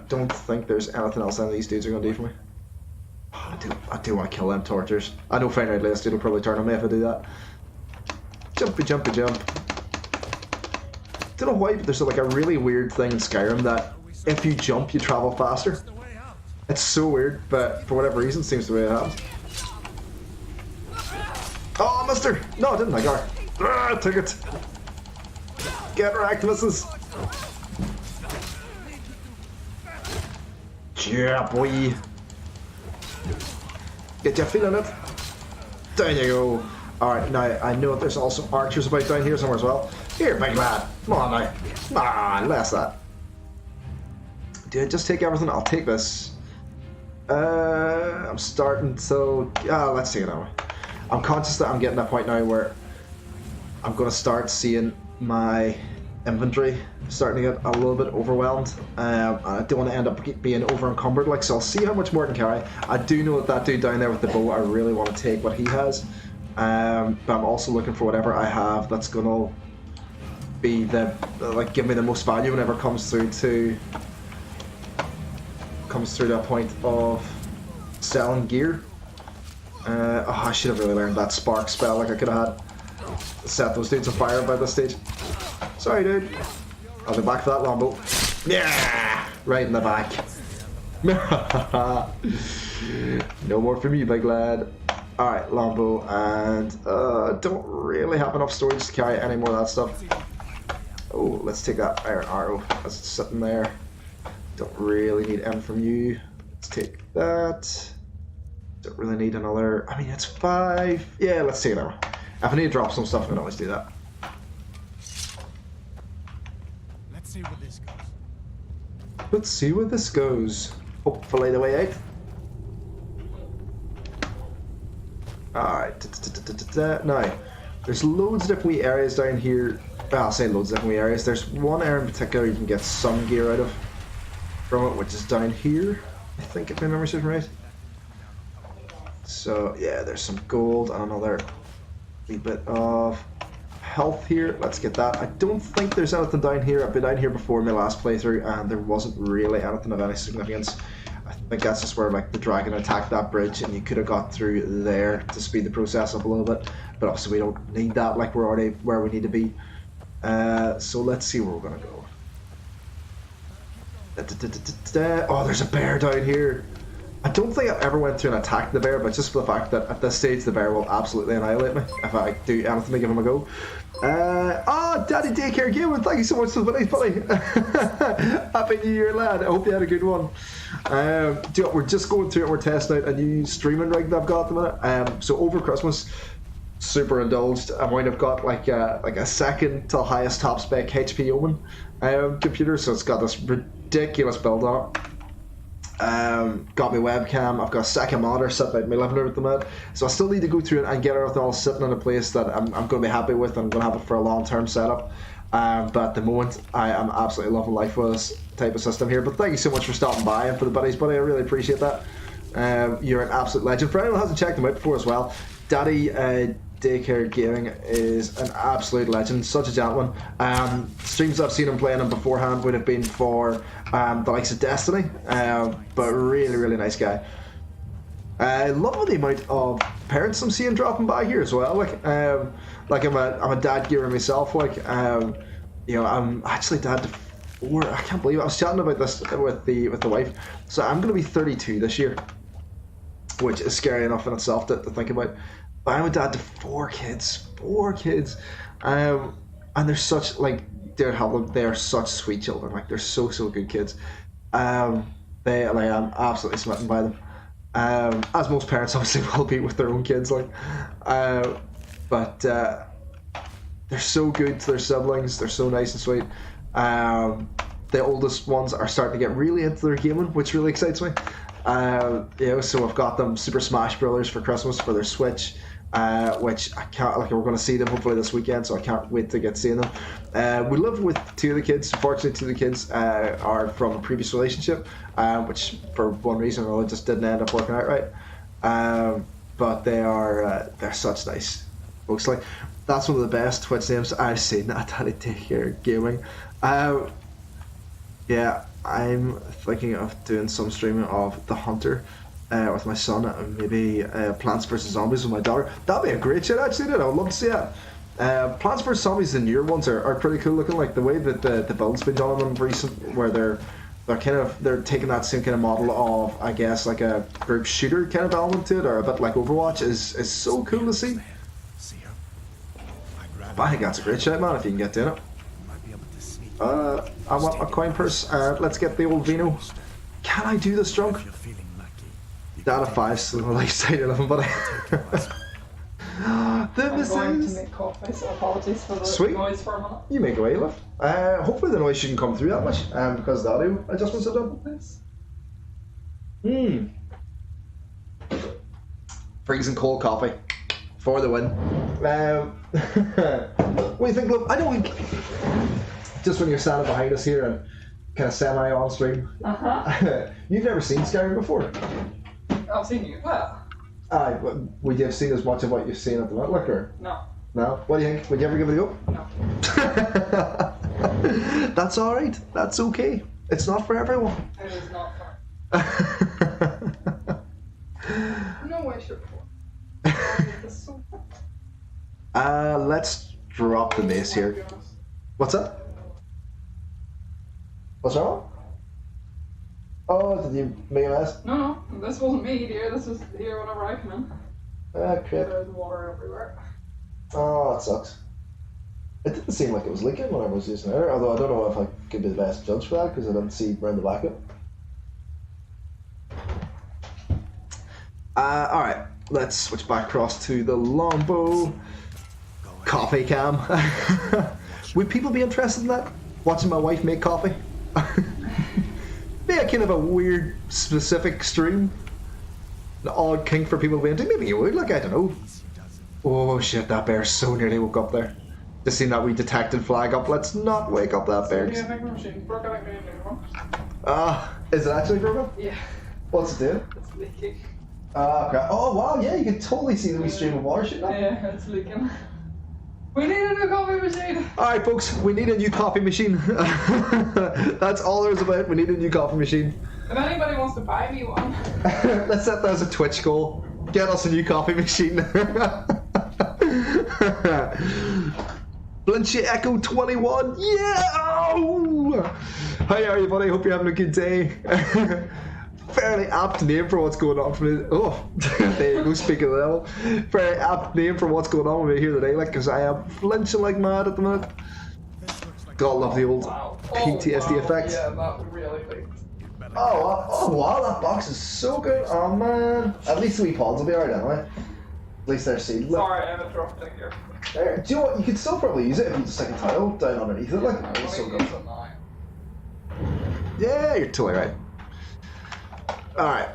Don't think there's anything else any of these dudes are gonna do for me. Oh, I do want to kill them tortures. I know Fine Red List dude will probably turn on me if I do that. Jumpy, jumpy, jump. Don't know why, but there's like a really weird thing in Skyrim that if you jump, you travel faster. It's so weird, but for whatever reason, it seems the way it happens. Oh, I missed her! No, I didn't. I got her. I took it. Get wrecked, missus. Yeah, boy. Get your feet on it. Down you go. Alright, now I know there's also archers about down here somewhere as well. Here, big lad. Come on now. Come on, less that. Dude, just take everything. I'll take this. I'm starting to... let's take it anyway. I'm conscious that I'm getting to that point now where I'm going to start seeing my inventory starting to get a little bit overwhelmed. I don't want to end up being over encumbered, like, so I'll see how much more I can carry. I do know that dude down there with the bow, I really want to take what he has. But I'm also looking for whatever I have that's going to be the, like, give me the most value whenever it comes through that point of selling gear. I should have really learned that spark spell. Like, I could have had set those dudes on fire by this stage. Sorry, dude. I'll be back for that longbow. Yeah, right in the back. No more from you, big lad. All right, longbow, and don't really have enough storage to carry any more of that stuff. Oh, let's take that iron arrow that's sitting there. Don't really need M from you. Let's take that. Don't really need another. I mean, it's 5. Yeah, let's take it out. If I need to drop some stuff, I can always do that. Let's see where this goes. Let's see where this goes. Hopefully the way out. Alright. Now, there's loads of different wee areas down here. Well, I'll say loads of different wee areas. There's one area in particular you can get some gear out of from it, which is down here, I think, if my memory serves me right. So yeah, there's some gold and another wee bit of health here. Let's get that. I don't think there's anything down here. I've been down here before in my last playthrough and there wasn't really anything of any significance. I think that's just where, like, the dragon attacked that bridge and you could have got through there to speed the process up a little bit, but obviously we don't need that. Like, we're already where we need to be. So let's see where we're gonna go. Oh, there's a bear down here. I don't think I ever went through and attacked the bear, but just for the fact that at this stage the bear will absolutely annihilate me if I do anything to give him a go. Daddy Daycare Gaming, thank you so much for the nice buddy. Happy New Year, lad. I hope you had a good one. We're just going through it. We're testing out a new streaming rig that I've got at the minute. So over Christmas, super indulged. I might have got like a second to highest top spec HP Omen computer, so it's got this ridiculous build on it. Got my webcam. I've got a second monitor sitting in my living room at the minute. So I still need to go through it and get everything all sitting in a place that I'm going to be happy with, and I'm going to have it for a long-term setup. But at the moment, I am absolutely loving life with this type of system here. But thank you so much for stopping by and for the buddies, buddy. I really appreciate that. You're an absolute legend. For anyone who hasn't checked them out before as well, Daddy Daycare Gaming is an absolute legend, such a gentleman. Streams I've seen him playing in beforehand would have been for the likes of Destiny, but really, really nice guy. I love the amount of parents I'm seeing dropping by here as well. Like I'm a dad gamer myself. I'm actually dad to 4. I can't believe it. I was chatting about this with the wife. So I'm going to be 32 this year, which is scary enough in itself to think about. But I'm a dad to 4 kids. 4 kids. And they're such, they are such sweet children. Like, they're so good kids. I'm absolutely smitten by them. As most parents obviously will be with their own kids. But they're so good to their siblings. They're so nice and sweet. The oldest ones are starting to get really into their gaming, which really excites me. So I've got them Super Smash Brothers for Christmas for their Switch, which I can't, we're going to see them hopefully this weekend, so I can't wait to get seeing them. We live with 2 of the kids. Unfortunately, 2 of the kids are from a previous relationship, which for one reason or another just didn't end up working out right. But they're such nice folks. That's one of the best Twitch names I've seen at Daddy Daycare Gaming. I'm thinking of doing some streaming of The Hunter with my son, and maybe Plants vs Zombies with my daughter. That'd be a great shit, actually. I would love to see it. Plants vs Zombies, the newer ones are pretty cool looking. Like the way that the build's been done on them recent, where they're taking that same kind of model of, I guess, like a group shooter kind of element to it, or a bit like Overwatch, is so cool to see. I think that's a great shit, man, if you can get doing it. I want a coin purse. Let's get the old Vino. Can I do this drunk? Dad of 5, still in my lifestyle 11, buddy. I'm going to make coffee, so apologies for the noise for a minute. You make away, love. Hopefully the noise shouldn't come through that much, because the audio adjustments are done. Freezing cold coffee for the win. What do you think, love? I know just when you're standing behind us here and kind of semi on stream. You've never seen Skyrim before? I've seen you play it. Would you have seen as much of what you've seen at the moment, or? No. No? What do you think? Would you ever give it a go? No. That's alright. That's okay. It's not for everyone. It is not for no way, shape, or let's drop the mace here. What's that? What's wrong? Oh, did you make a mess? No, this wasn't me, dear. This was here whenever I come in. Ah, crap. There's water everywhere. Oh, that sucks. It didn't seem like it was leaking when I was using it, although I don't know if I could be the best judge for that because I didn't see around the back of it. Alright, let's switch back across to the longbow. Coffee cam. Would people be interested in that? Watching my wife make coffee? Be a kind of a weird, specific stream. An odd kink for people to be into. Maybe you would, I don't know. Oh shit, that bear so nearly woke up there. Just seen that wee detected flag up. Let's not wake up that bear. Yeah, I think the machine's broken. I think is it actually broken? Yeah. What's it doing? It's leaking. Okay. Oh wow, yeah, you can totally see the wee stream of water shooting up. Yeah, it's leaking. We need a new coffee machine! Alright folks, we need a new coffee machine. That's all there's about it. We need a new coffee machine. If anybody wants to buy me one. Let's set that as a Twitch goal. Get us a new coffee machine. Blinchy Echo 21. Yeah! Oh! How are you, buddy? Hope you're having a good day. Fairly apt name for what's going on for me. Oh, there you go, speaking of the devil. Fairly apt name for what's going on with me here today, because I am flinching like mad at the minute. God, love the old PTSD effect. Yeah, that really big. Oh wow, that box is so good. Oh man. At least the wee pods will be alright anyway. At least they're sealed. Sorry, I'm interrupting here. There. Do you know what? You could still probably use it if you just stick a tile down underneath it. Like, it's so good. Yeah, you're totally right. Alright.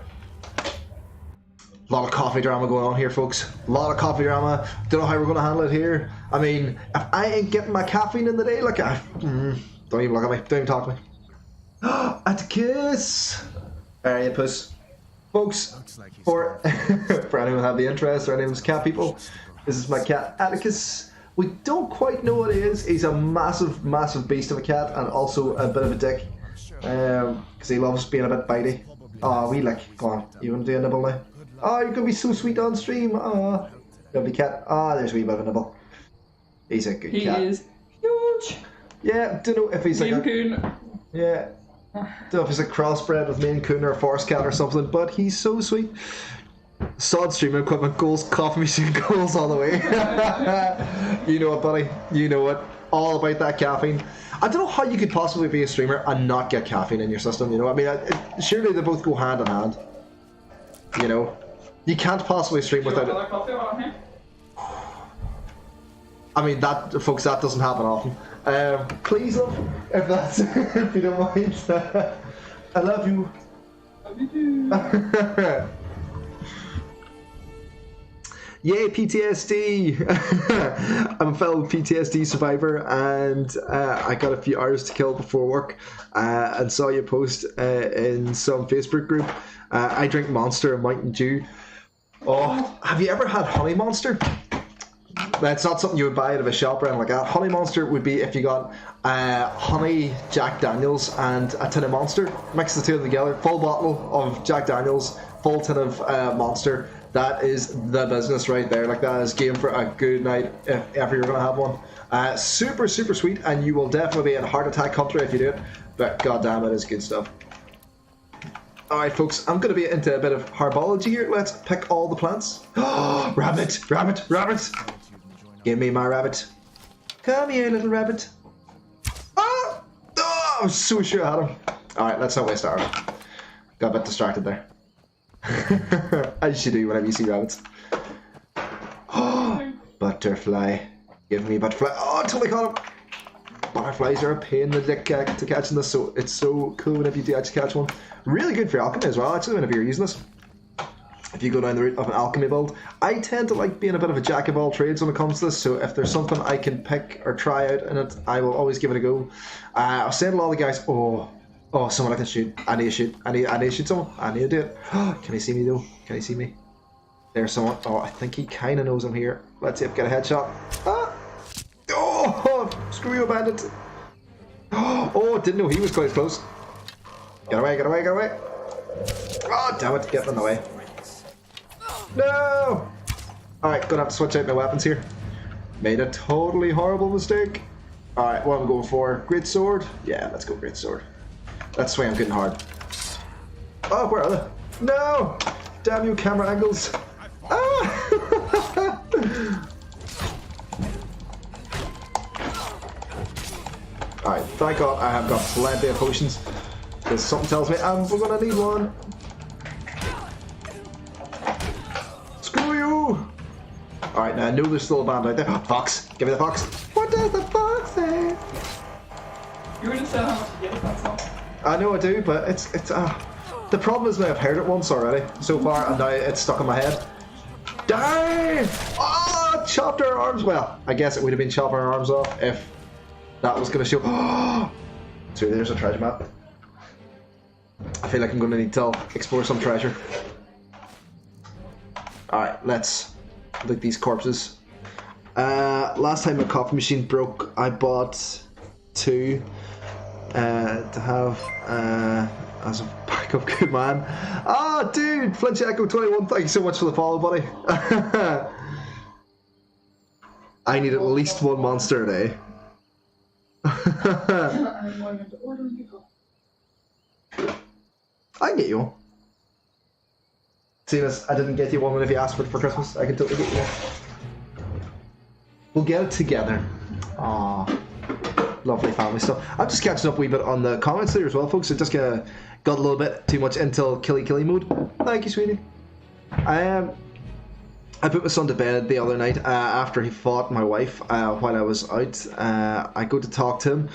A lot of coffee drama going on here, folks. A lot of coffee drama. Don't know how we're going to handle it here. I mean, if I ain't getting my caffeine in the day, like, don't even look at me. Don't even talk to me. Atticus! There you puss. Folks, like for, for anyone who have the interest or any of those cat people, this is my cat Atticus. We don't quite know what he is. He's a massive, massive beast of a cat and also a bit of a dick. Because he loves being a bit bitey. Oh, we like, go on. You want to do a nibble now? Oh, you're going to be so sweet on stream. Oh, lovely cat. Ah, there's a wee bit of a nibble. He's a good cat. He is huge. Yeah, don't know if he's like Maine Coon. Yeah. Don't know if he's a crossbred with Maine Coon or a forest cat or something, but he's so sweet. Sod streaming equipment goals, coffee machine goals all the way. You know it, buddy. You know it. All about that caffeine. I don't know how you could possibly be a streamer and not get caffeine in your system, you know? I mean, surely they both go hand in hand. You know? You can't possibly stream without it. I mean, that, folks, that doesn't happen often. Please, love, if that's, if you don't mind. I love you. Love you too. Yay, PTSD! I'm a fellow PTSD survivor, and I got a few hours to kill before work, and saw you post in some Facebook group. I drink Monster and Mountain Dew. Oh, have you ever had Honey Monster? That's not something you would buy out of a shop or anything like that. Honey Monster would be if you got honey Jack Daniels and a tin of Monster. Mix the two of them together. Full bottle of Jack Daniels, full tin of Monster. That is the business right there. Like, that is game for a good night if ever you're going to have one. Super, super sweet, and you will definitely be in heart attack country if you do it. But goddamn, it is good stuff. Alright, folks, I'm going to be into a bit of herbology here. Let's pick all the plants. Oh, rabbit, rabbit, rabbit. Give me my rabbit. Come here, little rabbit. Oh, I was so sure I had him. Alright, let's not waste our time. Got a bit distracted there. As you do whenever you see rabbits. Oh, butterfly. Give me butterfly. Oh, I totally caught him. Butterflies are a pain in the dick to catch in this, so it's so cool whenever you do actually catch one. Really good for alchemy as well, actually, whenever you're using this. If you go down the route of an alchemy build. I tend to like being a bit of a jack of all trades when it comes to this, so if there's something I can pick or try out in it, I will always give it a go. I was saying to a lot of the guys, oh, someone I can shoot. I need to shoot. I need to shoot someone. I need to do it. Can he see me though? Can he see me? There's someone. Oh, I think he kind of knows I'm here. Let's see if I get a headshot. Ah! Oh, screw you, bandit. Oh, didn't know he was quite close. Get away, get away, get away. Oh, damn it, getting in the way. No! Alright, gonna have to switch out my weapons here. Made a totally horrible mistake. Alright, what am I going for? Great sword? Yeah, let's go great sword. That's why I'm getting hard. Oh, where are they? No! Damn you, camera angles. Ah! Alright, thank God I have got plenty of potions. Because something tells me we're gonna need one. Screw you! Alright, now I know there's still a band out there. Fox! Give me the fox! What does the fox say? You were just saying how much you get that song. I know I do, but it's the problem is now I've heard it once already so far, and now it's stuck in my head. Die! Oh, chopped our arms. Well, I guess it would have been chopping our arms off if that was going to show. Oh, so there's a treasure map. I feel like I'm going to need to explore some treasure. All right, let's look at these corpses. Last time my coffee machine broke, I bought two. To have as a backup. Good man. Ah, dude, Flinch Echo 21, thank you so much for the follow, buddy. I need at least one monster a day. I'm going into order people. I can get you one. Seeing as I didn't get you one if you asked for it for Christmas, I can totally get you one. We'll get it together. Aww. Lovely family stuff. I'm just catching up a wee bit on the comments there as well, folks. I just got a little bit too much Intel killy mode. Thank you, sweetie. I put my son to bed the other night after he fought my wife while I was out. I go to talk to him,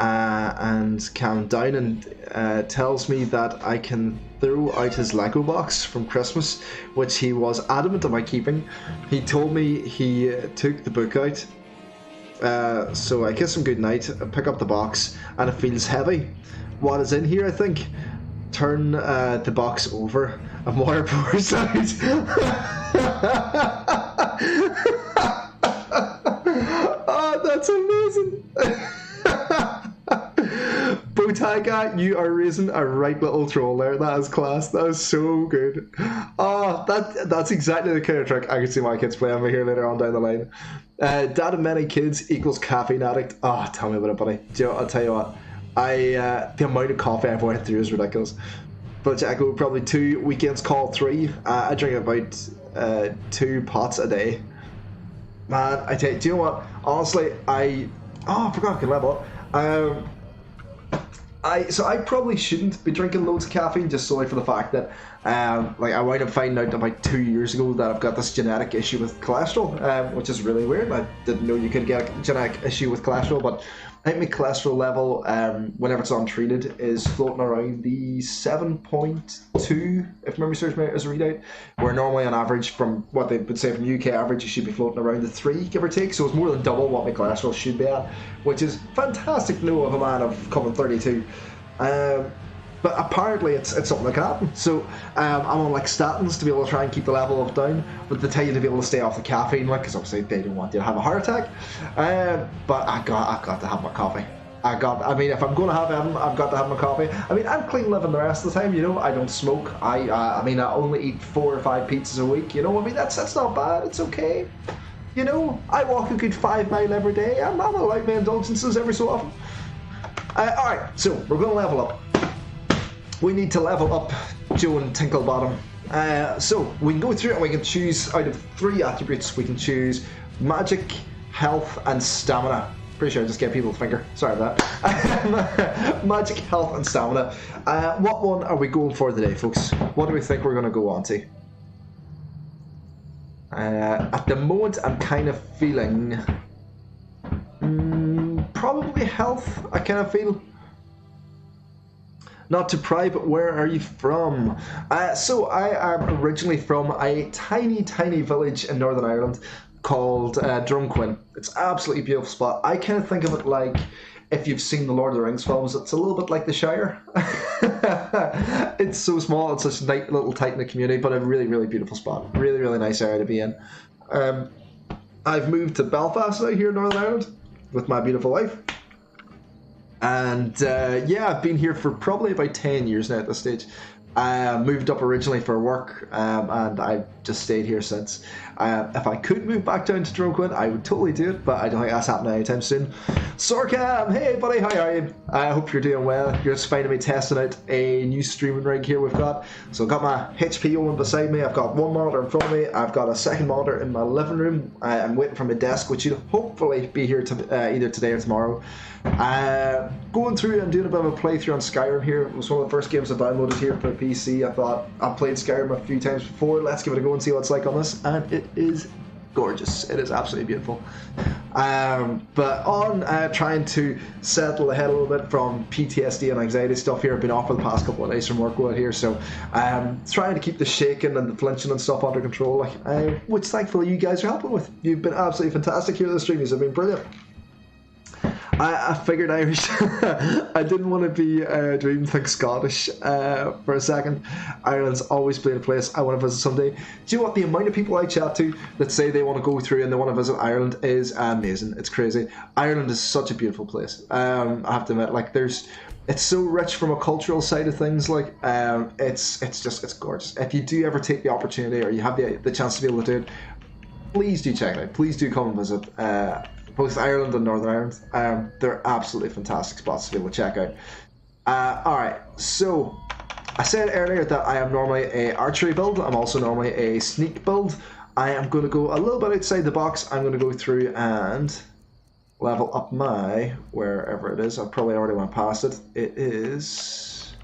and calmed down and tells me that I can throw out his Lego box from Christmas, which he was adamant about keeping. He told me he took the book out. So I kiss him goodnight, pick up the box, and it feels heavy. What is in here, I think? Turn the box over, and water pours out. Oh, that's amazing. Botaiga, you are raising a right little troll there. That is class. That is so good. Oh, that's exactly the kind of trick I can see my kids playing me here later on down the line. Dad of many kids equals caffeine addict. Oh, tell me about it, buddy. Joe, I'll tell you what. The amount of coffee I've went through is ridiculous. But I go probably 2 weekends, call 3. I drink about 2 pots a day. Man, I tell you, do you know what? Honestly, I forgot I can level up. So I probably shouldn't be drinking loads of caffeine, just solely for the fact that I wound up finding out about 2 years ago that I've got this genetic issue with cholesterol, which is really weird. I didn't know you could get a genetic issue with cholesterol, but I think my cholesterol level, whenever it's untreated, is floating around the 7.2, if memory serves me, as a readout, where normally on average, from what they would say from UK average, you should be floating around the 3, give or take, so it's more than double what my cholesterol should be at, which is fantastic to know of a man of coming 32. But apparently it's something that can happen. So I'm on like statins to be able to try and keep the level of down, but they tell you to be able to stay off the caffeine, like, because obviously they don't want you to have a heart attack. But I got to have my coffee. I mean, if I'm going to have them, I've got to have my coffee. I mean, I'm clean living the rest of the time, you know. I don't smoke. I mean, I only eat 4 or 5 pizzas a week, you know. I mean, that's not bad. It's okay. You know, I walk a good 5 mile every day. I'm allowed my indulgences every so often. Alright, so we're going to level up. We need to level up Joe and Tinklebottom. So we can go through it and we can choose out of 3 attributes. We can choose magic, health, and stamina. Pretty sure I just get people's finger. Sorry about that. Magic, health, and stamina. What one are we going for today, folks? What do we think we're going to go on to? At the moment, I'm kind of feeling... probably health, I kind of feel. Not to pry, but where are you from? So I am originally from a tiny, tiny village in Northern Ireland called Drumquin. It's an absolutely beautiful spot. I kind of think of it like, if you've seen the Lord of the Rings films, it's a little bit like the Shire. It's so small, it's such a nice little tight-knit community, but a really, really beautiful spot. Really, really nice area to be in. I've moved to Belfast now here in Northern Ireland with my beautiful wife. And yeah, I've been here for probably about 10 years now at this stage. I moved up originally for work, and I've just stayed here since. If I could move back down to Drumquin, I would totally do it, but I don't think that's happening anytime soon. Sorcam, hey buddy, how are you? I hope you're doing well. You're just finding me testing out a new streaming rig here we've got. So I've got my HP on beside me, I've got one monitor in front of me, I've got a second monitor in my living room. I'm waiting for my desk, which should hopefully be here either today or tomorrow. Going through and doing a bit of a playthrough on Skyrim here. It was one of the first games I downloaded here for the PC. I thought, I've played Skyrim a few times before, let's give it a go and see what it's like on this, and it is gorgeous. It is absolutely beautiful. But on trying to settle the head a little bit from PTSD and anxiety stuff here. I've been off for the past couple of days from work out here, so trying to keep the shaking and the flinching and stuff under control, which thankfully you guys are helping with. You've been absolutely fantastic here. The streams have been brilliant. I figured Irish. I didn't want to be, do even think Scottish for a second. Ireland's always been a place I want to visit someday. Do you know what? The amount of people I chat to that say they want to go through and they want to visit Ireland is amazing. It's crazy. Ireland is such a beautiful place. I have to admit, like, it's so rich from a cultural side of things. Like, it's gorgeous. If you do ever take the opportunity or you have the chance to be able to do it, please do check it out. Please do come and visit. Both Ireland and Northern Ireland. They're absolutely fantastic spots to be able to check out. Alright, so I said earlier that I am normally a archery build. I'm also normally a sneak build. I am going to go a little bit outside the box. I'm going to go through and level up my, wherever it is. I probably already went past it. It is...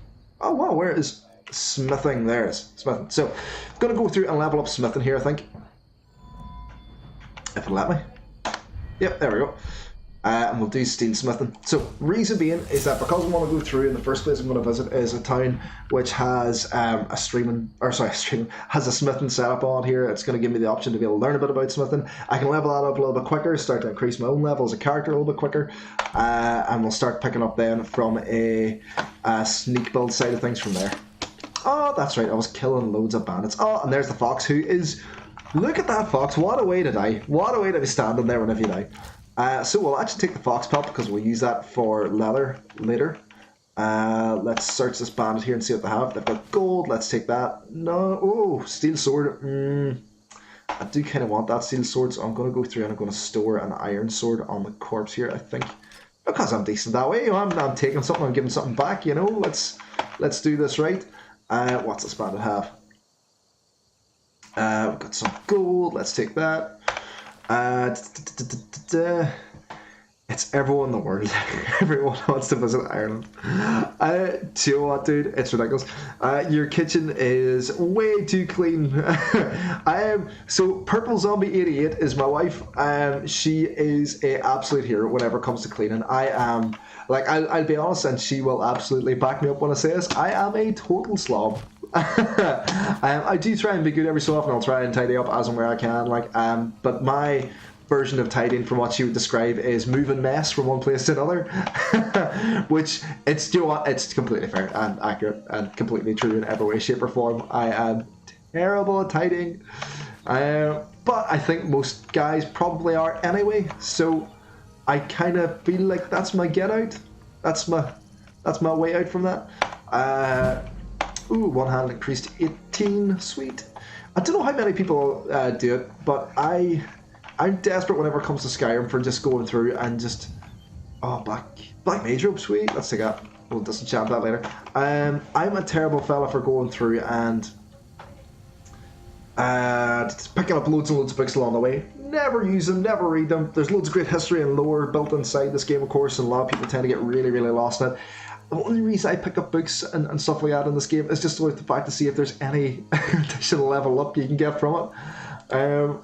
oh wow, where is smithing? There it is, smithing. So I'm going to go through and level up smithing here, I think. If it'll let me. Yep, there we go. and we'll do steelsmithing. So reason being is that because I want to go through, in the first place I'm going to visit is a town which has has a smithing setup on it here. It's going to give me the option to be able to learn a bit about smithing. I can level that up a little bit quicker, start to increase my own level as a character a little bit quicker, and we'll start picking up then from a sneak build side of things from there. Oh, that's right, I was killing loads of bandits. Oh, and there's the fox, who is... Look at that fox, what a way to die. What a way to be standing there whenever you die. So we'll actually take the fox pelt, because we'll use that for leather later. Let's search this bandit here and see what they have. They've got gold, let's take that. No, oh, steel sword. I do kind of want that steel sword, so I'm going to go through and I'm going to store an iron sword on the corpse here, I think. Because I'm decent that way, you know, I'm taking something, I'm giving something back, you know. Let's do this right. What's this bandit have? We've got some gold. Let's take that. It's everyone in the world. Everyone wants to visit Ireland. Do you know what, dude? It's ridiculous. Your kitchen is way too clean. So Purple Zombie 88 is my wife. She is a absolute hero whenever it comes to cleaning. I am, like, I'll be honest, and she will absolutely back me up when I say this. I am a total slob. I do try and be good every so often. I'll try and tidy up as and where I can. But my version of tidying, from what she would describe, is moving mess from one place to another. Which, it's, you know what, it's completely fair and accurate and completely true in every way, shape or form. I am terrible at tidying, but I think most guys probably are anyway, so I kind of feel like that's my get out. That's my way out from that. Ooh, one hand increased to 18, sweet. I don't know how many people do it, but I'm desperate whenever it comes to Skyrim for just going through and just... Oh, black mage robe, sweet. Let's take that. We'll disenchant that later. I'm a terrible fella for going through and picking up loads and loads of books along the way. Never use them, never read them. There's loads of great history and lore built inside this game, of course, and a lot of people tend to get really, really lost in it. The only reason I pick up books and stuff like that in this game is just the fact to see if there's any additional level up you can get from it.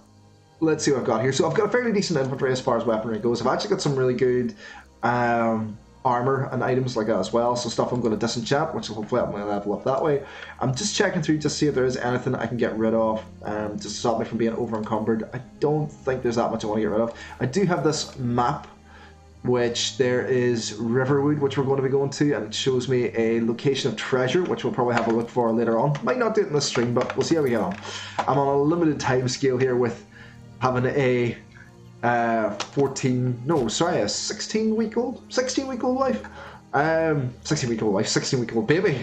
Let's see what I've got here. So I've got a fairly decent inventory as far as weaponry goes. I've actually got some really good armor and items like that as well. So stuff I'm going to disenchant, which will hopefully help me level up that way. I'm just checking through to see if there is anything I can get rid of just to stop me from being over encumbered. I don't think there's that much I want to get rid of. I do have this map, which there is Riverwood, which we're going to be going to, and it shows me a location of treasure, which we'll probably have a look for later on. Might not do it in this stream, but we'll see how we get on. I'm on a limited time scale here with having a 16-week-old wife. 16-week-old baby.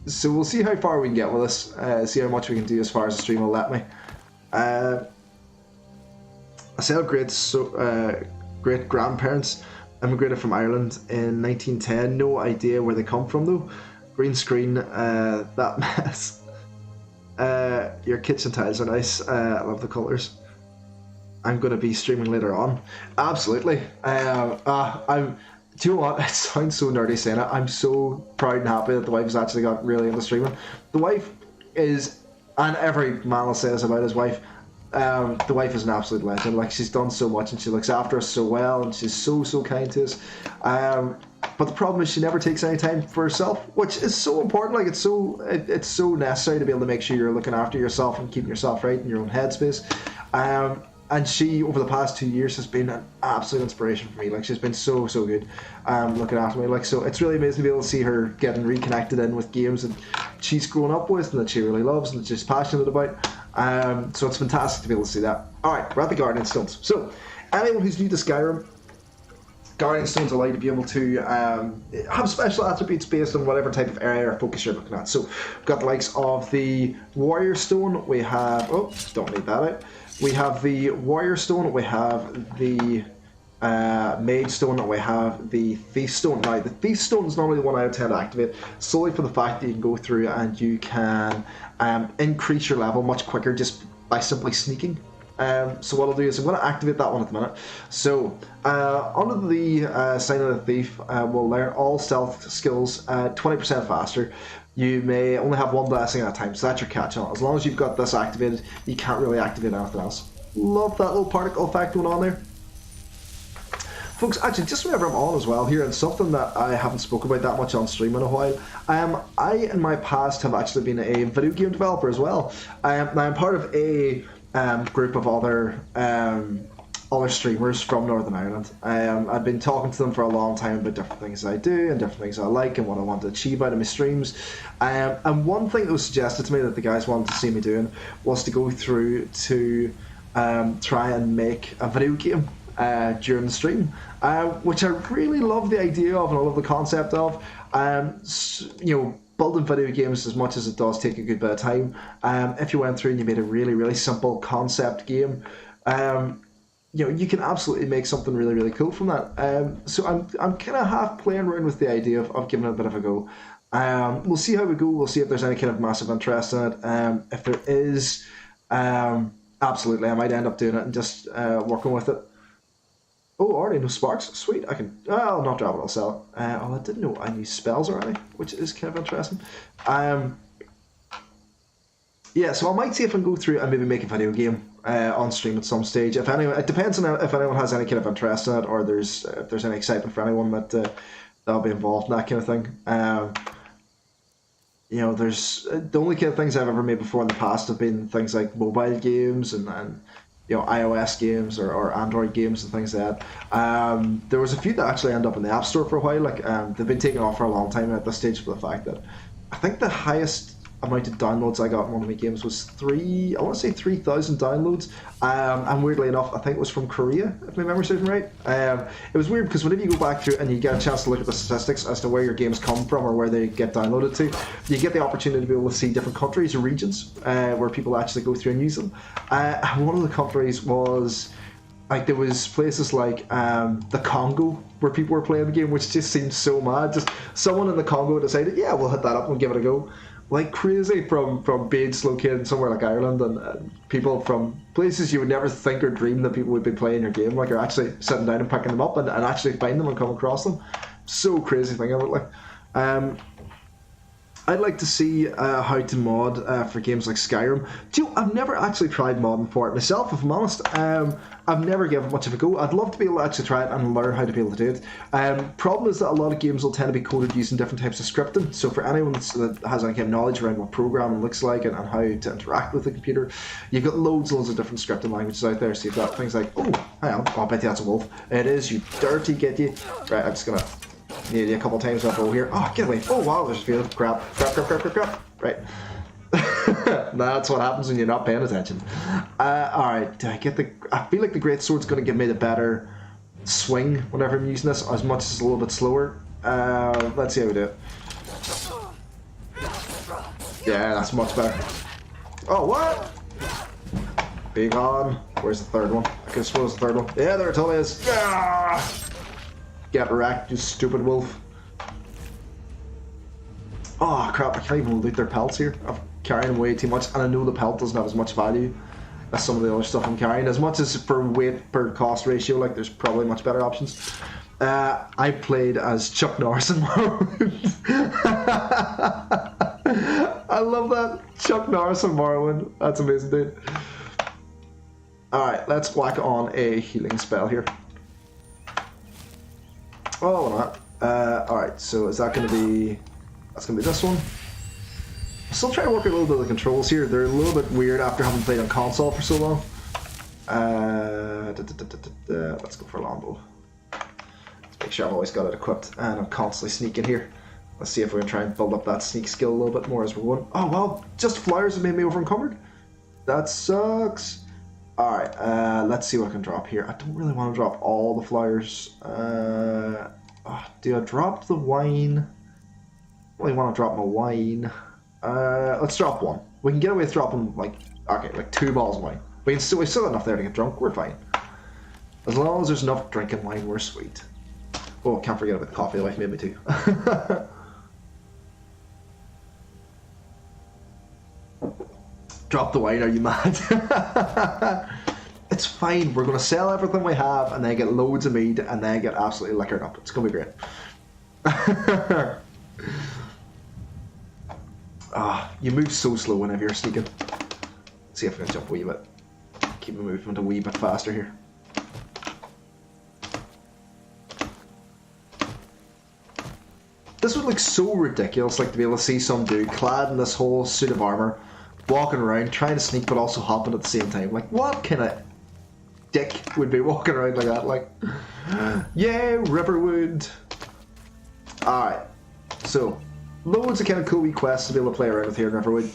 So we'll see how far we can get with this, see how much we can do as far as the stream will let me. I said great grandparents immigrated from Ireland in 1910. No idea where they come from though. Green screen, that mess. Your kitchen tiles are nice. I love the colours. I'm going to be streaming later on. Absolutely. Do you know what? It sounds so nerdy saying it. I'm so proud and happy that the wife has actually got really into streaming. The wife is, and every man will say this about his wife, the wife is an absolute legend. Like, she's done so much and she looks after us so well and she's so kind to us. But the problem is she never takes any time for herself, which is so important. Like, it's so necessary to be able to make sure you're looking after yourself and keeping yourself right in your own headspace. And she, over the past 2 years, has been an absolute inspiration for me. Like, she's been so good looking after me. Like, so it's really amazing to be able to see her getting reconnected in with games that she's grown up with and that she really loves and that she's passionate about. So it's fantastic to be able to see that. Alright, we're at the Guardian Stones. So, anyone who's new to Skyrim, Guardian Stones allow you to be able to have special attributes based on whatever type of area or focus you're looking at. So, we've got the likes of the Warrior Stone, we have... Oh, don't need that out. We have the Warrior Stone, we have the Mage Stone, and we have the Thief Stone. Now, the Thief Stone is normally the one I would tend to activate solely for the fact that you can go through and you can increase your level much quicker just by simply sneaking. So what I'll do is I'm going to activate that one at the minute. So under the Sign of the Thief, we'll learn all stealth skills 20% faster. You may only have one blessing at a time, so that's your catch on. As long as you've got this activated, you can't really activate anything else. Love that little particle effect going on there. Folks, actually, just whenever I'm on as well here, and something that I haven't spoken about that much on stream in a while, I in my past have actually been a video game developer as well. Now I'm part of a group of other streamers from Northern Ireland. I've been talking to them for a long time about different things I do and different things I like and what I want to achieve out of my streams. And one thing that was suggested to me that the guys wanted to see me doing was to go through to try and make a video game during the stream, which I really love the idea of and I love the concept of. You know, building video games, as much as it does take a good bit of time, if you went through and you made a really, really simple concept game, you know, you can absolutely make something really, really cool from that. So I'm kind of half playing around with the idea of giving it a bit of a go. We'll see how we go. We'll see if there's any kind of massive interest in it. If there is, absolutely, I might end up doing it and just working with it. Oh, already no sparks. Sweet. I'll not drop it, I'll sell it. Oh, I didn't know I knew spells already, which is kind of interesting. Yeah, so I might see if I can go through and maybe make a video game on stream at some stage. If anyone, it depends on if anyone has any kind of interest in it, or if there's any excitement for anyone that'll be involved in that kind of thing. You know, there's the only kind of things I've ever made before in the past have been things like mobile games and you know, iOS games or Android games and things like that. There was a few that actually end up in the App Store for a while. Like they've been taken off for a long time at this stage for the fact that I think the highest amount of downloads I got in one of my games was 3,000 downloads. And weirdly enough, I think it was from Korea, if my memory serves me right. It was weird because whenever you go back through and you get a chance to look at the statistics as to where your games come from or where they get downloaded to, you get the opportunity to be able to see different countries or regions where people actually go through and use them. And one of the countries was, like, there was places like the Congo where people were playing the game, which just seemed so mad. Just someone in the Congo decided, yeah, we'll hit that up and give it a go. Like crazy, from being located somewhere like Ireland, and people from places you would never think or dream that people would be playing your game, like, are actually sitting down and picking them up and actually find them and come across them. So crazy thing of it, like. I'd like to see how to mod for games like Skyrim. Do you know, I've never actually tried modding for it myself, if I'm honest. I've never given much of a go. I'd love to be able to actually try it and learn how to be able to do it. Problem is that a lot of games will tend to be coded using different types of scripting. So for anyone that has any kind of knowledge around what programming looks like and how to interact with the computer, you've got loads of different scripting languages out there. So you've got things like, oh, hang on, I bet you that's a wolf. It is, you dirty gitty. Right, I'm just gonna need you a couple times up over here. Oh, get away. Oh, wow, there's a field. Crap. Right. That's what happens when you're not paying attention. Alright, do I get I feel like the Great Sword's going to give me the better swing whenever I'm using this, as much as it's a little bit slower. Let's see how we do it. Yeah, that's much better. Oh, what? Be gone. Where's the third one? I could suppose the third one. Yeah, there it totally is. Yeah! Get wrecked, you stupid wolf. Oh crap, I can't even loot their pelts here. I've carried them way too much, and I know the pelt doesn't have as much value as some of the other stuff I'm carrying. As much as per weight per cost ratio, like, there's probably much better options. I played as Chuck Norris in Morrowind. I love that. Chuck Norris in Morrowind. That's amazing, dude. Alright, let's whack on a healing spell here. Oh, why not? Alright, so is that going to be... That's going to be this one. I'm still trying to work out a little bit of the controls here. They're a little bit weird after having played on console for so long. Let's go for longbow. Let's make sure I've always got it equipped, and I'm constantly sneaking here. Let's see if we can try and build up that sneak skill a little bit more as we're going. Oh, well, just flowers have made me over encumbered. That sucks. Alright, let's see what I can drop here. I don't really want to drop all the flowers. Do I drop the wine? I really want to drop my wine. Let's drop one. We can get away with dropping, like 2 bottles of wine. We've still got enough there to get drunk. We're fine. As long as there's enough drinking wine, we're sweet. Oh, can't forget about the coffee. The wife made me too. Drop the wine, are you mad? It's fine, we're going to sell everything we have and then get loads of mead and then get absolutely liquored up. It's going to be great. You move so slow whenever you're sneaking. Let's see if I can jump a wee bit. Keep my movement a wee bit faster here. This would look so ridiculous, like to be able to see some dude clad in this whole suit of armor, walking around, trying to sneak but also hopping at the same time. Like, what kind of dick would be walking around like that? Like, yeah, Riverwood. Alright, so, loads of kind of cool wee quests to be able to play around with here in Riverwood.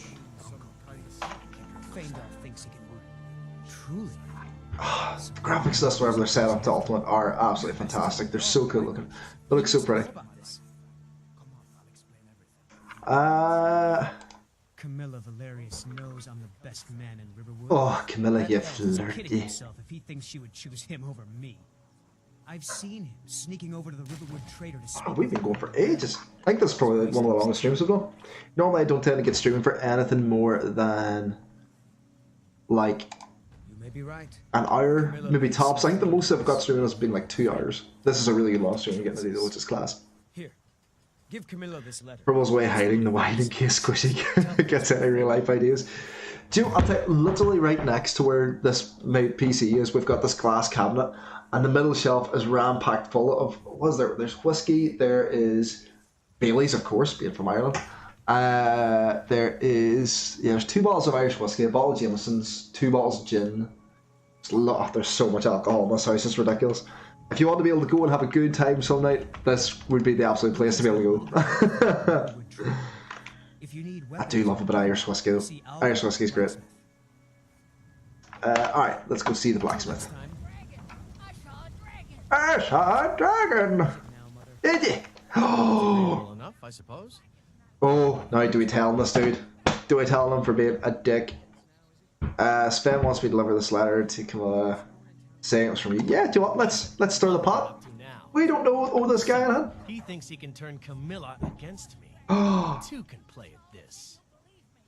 Graphics this wherever they're set up to ultimate are absolutely fantastic. They're so cool looking. They look so pretty. Camilla Valerius knows I'm the best man in Riverwood. Oh, Camilla, you He's kidding flirty. himself if he thinks she would choose him over me. I've seen him sneaking over to the Riverwood trader to speak. Oh, we've been going for ages. I think this is probably one of the longest streams we've done. Normally, I don't tend to get streaming for anything more than like You may be right. an hour, maybe tops. I think the most I've got streaming has been like 2 hours. This is a really good long stream we're getting to do, which is class. Here, give Camilla this letter. Purple's way hiding the wine in case Squishy gets any real life ideas. Do you know, I'll tell you, literally right next to where this my PC is, we've got this glass cabinet, and the middle shelf is ram-packed full of, what is there? There's whiskey, there is Bailey's, of course, being from Ireland. There is, yeah, there's 2 bottles of Irish whiskey, a bottle of Jameson's, 2 bottles of gin. There's so much alcohol in this house, it's ridiculous. If you want to be able to go and have a good time some night, this would be the absolute place to be able to go. I do love a bit of Irish whiskey though. Irish whiskey's great. Alright, let's go see the blacksmith. I saw a dragon! Did you? Oh! enough, I suppose. Oh, now do we tell him this dude? Do I tell him for being a dick? Sven wants me to deliver this letter to Camilla saying it was from you. Yeah, do you want? Let's stir the pot. We don't know this guy, man. He thinks he can turn Camilla against me. Oh. Two can play at this.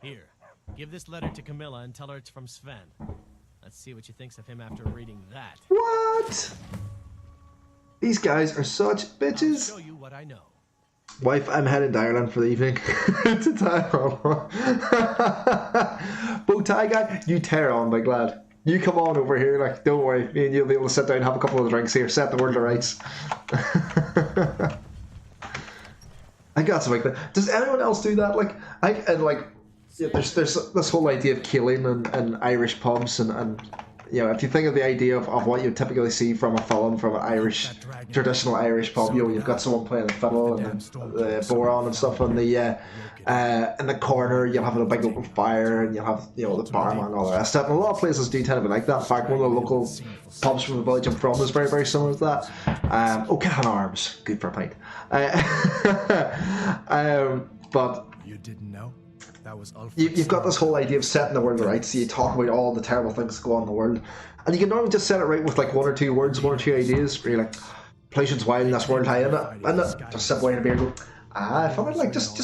Here, give this letter to Camilla and tell her it's from Sven. Let's see what she thinks of him after reading that. What? These guys are such bitches. I'll show you what I know. Wife, I'm heading to Ireland for the evening. To tie on. Bow tie guy, you tear on, big lad. You come on over here, like, don't worry. Me and you'll be able to sit down and have a couple of drinks here, set the world to rights. I got something like that. Does anyone else do that? Like, yeah, there's this whole idea of killing and Irish pubs and you know, if you think of the idea of what you typically see from a film, from an Irish, traditional Irish pub, you know, you've got someone playing the fiddle and the boron and stuff in the corner, you'll have a big open fire and you'll have, you know, the barman and all the rest of it. And a lot of places do tend to be like that. In fact, one of the local pubs from the village I'm from is very, very similar to that. O'Cahan Arms, good for a pint. But You didn't know? That was you've got this whole idea of setting the world right, so you talk about all the terrible things that go on in the world, and you can normally just set it right with like 1 or 2 words, 1 or 2 ideas, where you're like, pollution's wild in this world high in it, and just sip away in a beer and go, if I'm like, just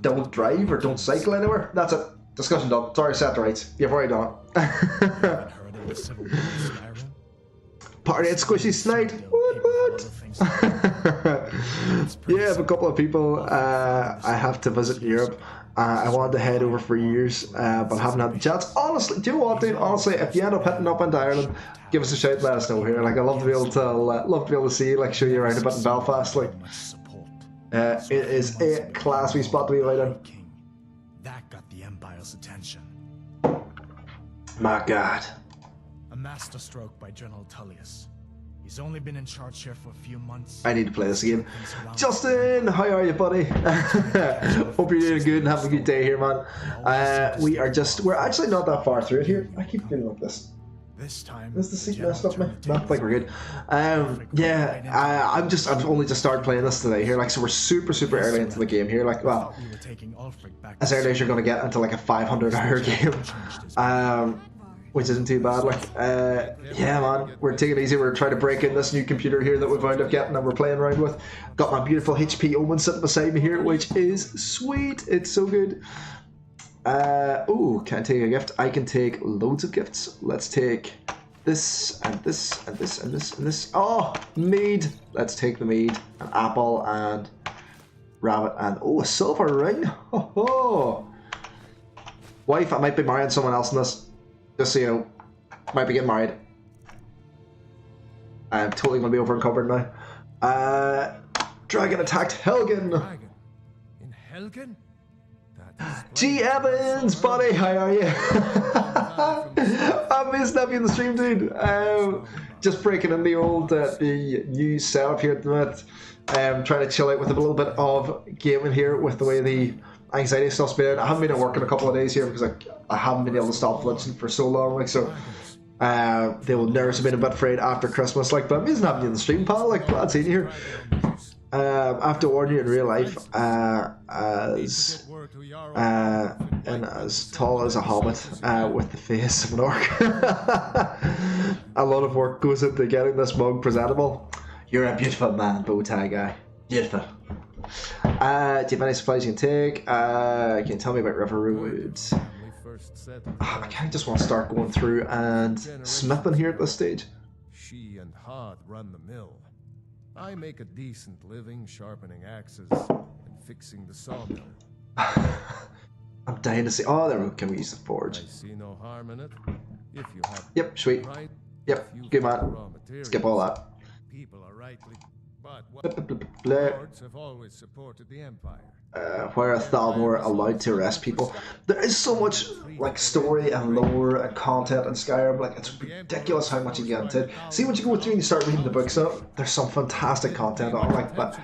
don't drive or don't cycle anywhere, that's it, discussion done, sorry, set the rights, you've already done it. Party at Squishy Slide, what? Yeah, I have a couple of people I have to visit in Europe. I wanted to head over for years, but haven't had the chance. Honestly, do you know what, dude? Honestly, if you end up hitting up into Ireland, give us a shout. Let us know here. Like, I'd love to be able to see you, like, show you around a bit in Belfast. Like, it is a class wee spot to be right in. That got the Empire's attention. My God. A masterstroke by General Tullius. He's only been in charge here for a few months. I need to play this again. Justin, how are you, buddy? Hope you're doing good and having a good day here, man. We're actually not that far through it here. I keep feeling like this. This time, is the seat messed up, me? No, I think we're good. I've only just started playing this today here, like, so we're super early into the game here, like, well, as early as you're gonna get into like a 500-hour game. Which isn't too bad, like, yeah, man, we're taking it easy. We're trying to break in this new computer here that we've wound up getting and we're playing around with. Got my beautiful HP Omen sitting beside me here, which is sweet. It's so good. Can I take a gift? I can take loads of gifts. Let's take this and this and this and this and this. Oh, mead. Let's take the mead, an apple and rabbit and a silver ring. Ho ho. Wife, I might be marrying someone else in this. Just so you know, might be getting married. I'm totally going to be over encumbered now. Dragon attacked Helgen. Dragon in Helgen? G. Evans, buddy, how are you? I missed that in the stream, dude. Just breaking in the old, the new setup here at the minute. Trying to chill out with a little bit of gaming here with the way the anxiety stuff's been. I haven't been at work in a couple of days here because I haven't been able to stop flinching for so long, like, so the old nerves have been a bit frayed after Christmas, like, but I'm just having you in the stream, pal, like, glad seeing you here. I have to warn you in real life, as tall as a hobbit, with the face of an orc. A lot of work goes into getting this mug presentable. You're a beautiful man, bow tie guy. Beautiful. Do you have any supplies you can take? Can you tell me about River Roads? I kind of just want to start going through and smithing here at this stage. She and Hod run the mill. I make a decent living sharpening axes and fixing the sawmill. I'm dying to see. Oh, there we go. Can we use the forge? I see no harm in it. If you have Yep, sweet. right, Yep, good man. Skip all that. People are rightly, but Blah. lords have always supported the Empire. Where are Thalmor allowed to arrest people? There is so much like story and lore and content in Skyrim. Like, it's ridiculous how much you get into it. See, once you go through and you start reading the books up, there's some fantastic content on it. Like, but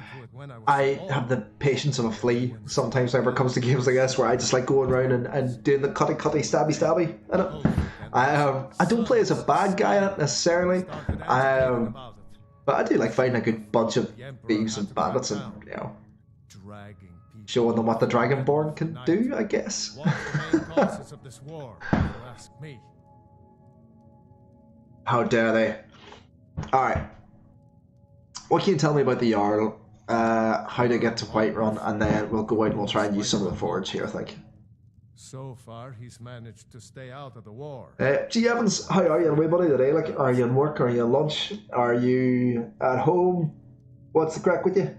I have the patience of a flea sometimes whenever it comes to games like this, where I just like going around and doing the cutty stabby in it. I don't play as a bad guy in it necessarily. But I do like finding a good bunch of thieves and bandits and, you know, showing them what the Dragonborn can do, I guess. How dare they? Alright. What can you tell me about the Jarl? How to get to Whiterun, and then we'll go out and we'll try and use some of the forge here, I think. So far, he's managed to stay out of the war. G. Evans, how are you anyway, buddy, today? Like, are you in work? Are you at lunch? Are you at home? What's the crack with you?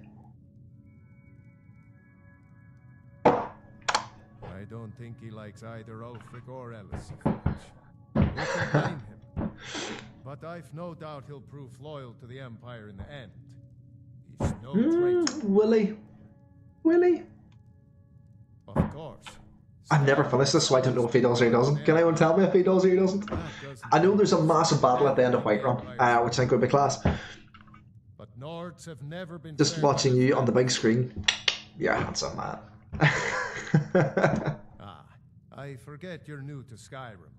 I don't think he likes either Ulfric or Ellis. Who can blame him? But I've no doubt he'll prove loyal to the Empire in the end. He's no traitor. Will he? Of course. I've never finished this, so I don't know if he does or he doesn't. Can anyone tell me if he does or he doesn't? I know there's a massive battle at the end of Whiterun, which I think would be class. But Nords have never been just watching you on the big screen, you're a handsome man. I forget you're new to Skyrim.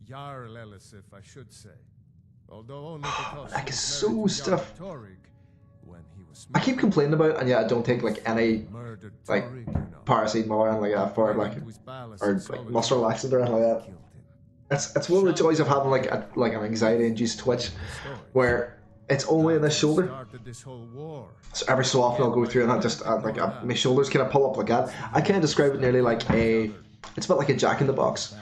Jarl Ellis, if I should say. Although only because like, so stuff. When he was I keep complaining about it, and yeah, I don't take like any like paracetamol or anything like that for it, like, or like muscle laxative or anything like that. It's one of the joys of having like an anxiety-induced twitch, where it's only in the shoulder. So every so often I'll go through and I just my shoulders kind of pull up like that. I kind of describe it nearly like it's a bit like a Jack in the Box.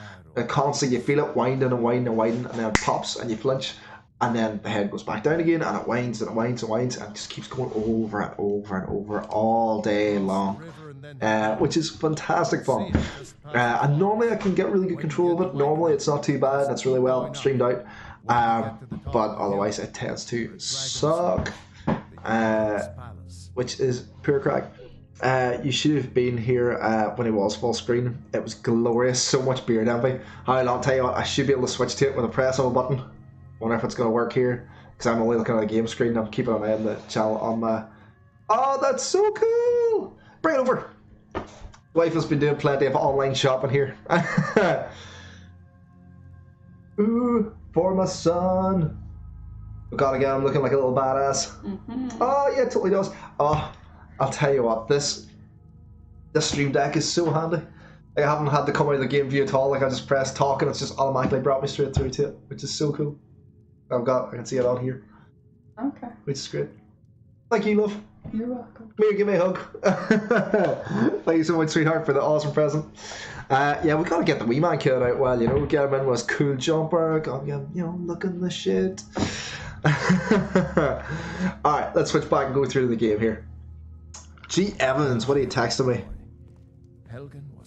Constantly you feel it winding and winding and winding, and then it pops and you flinch, and then the head goes back down again, and it winds and it winds and winds, and it just keeps going over and over and over all day long, which is fantastic fun. And normally I can get really good control of it. Normally it's not too bad, it's really well streamed out, but otherwise it tends to suck, which is pure crack. You should have been here when it was full screen. It was glorious, so much beard envy. I'll tell you what, I should be able to switch to it with a press of a button. Wonder if it's going to work here, because I'm only looking at a game screen. I'm keeping an eye on the channel on my... Oh, that's so cool! Bring it over! Wife has been doing plenty of online shopping here. Ooh, for my son. We gotta get him looking like a little badass. Oh yeah, it totally does. Oh, I'll tell you what, this stream deck is so handy. Like, I haven't had to come out of the game view at all. Like, I just press talk and it's just automatically brought me straight through to it, which is so cool. I can see it on here. Okay. Which is great. Thank you, love. You're welcome. Come here, give me a hug. Thank you so much, sweetheart, for the awesome present. Yeah, we gotta get the wee man kid out well, you know, get him in with his cool jumper, gotta get him, you know, looking the shit. Alright, let's switch back and go through the game here. G. Evans, what are you texting me? Helgen was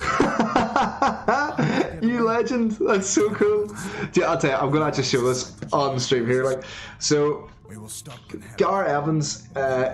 You legend. That's so cool. Dude, I'll tell you, I'm gonna actually show this on the stream here. Like, so Gar Evans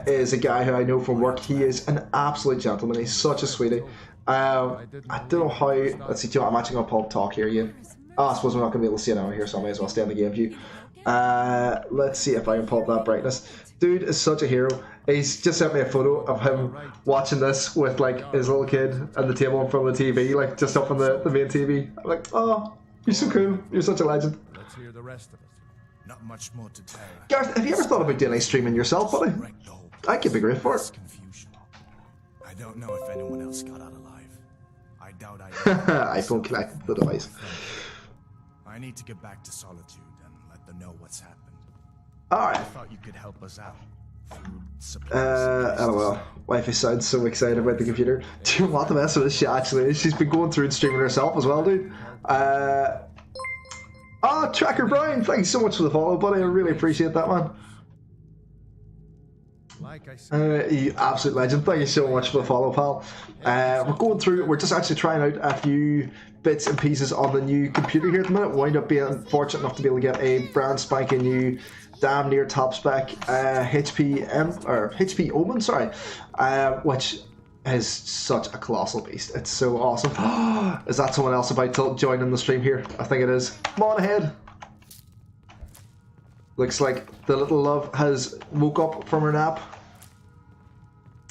is a guy who I know from work. He is an absolute gentleman. He's such a sweetie. I don't know how. Let's see. I'm actually gonna pull up talk here again. Oh, I suppose we're not gonna be able to see it now here, so I may as well stay in the game view. Let's see if I can pull up that brightness. Dude is such a hero. He's just sent me a photo of him watching this with like his little kid at the table in front of the TV, like just up on the main TV. I'm like, oh, you're so cool. You're such a legend. Let's hear the rest of it. Not much more to tell. Gareth, have you ever thought about doing any streaming yourself, buddy? I could be great for it. Confusion. I don't know if anyone else got out alive. I doubt I iPhone connected to the device. I need to get back to Solitude and let them know what's happened. Alright. I thought you could help us out. Food, supplies. LOL. Wifey sounds so excited about the computer. Do you know what the mess of this shit actually is? She's been going through and streaming herself as well, dude. Tracker Brian, thanks so much for the follow, buddy. I really appreciate that, man. Like I said, You absolute legend. Thank you so much for the follow, pal. We're going through, we're just actually trying out a few bits and pieces on the new computer here at the minute. Wind up being fortunate enough to be able to get a brand spanking new, damn near top spec HP Omen, sorry, which is such a colossal beast. It's so awesome. Is that someone else about to join in the stream here? I think it is. Come on ahead. Looks like the little love has woke up from her nap.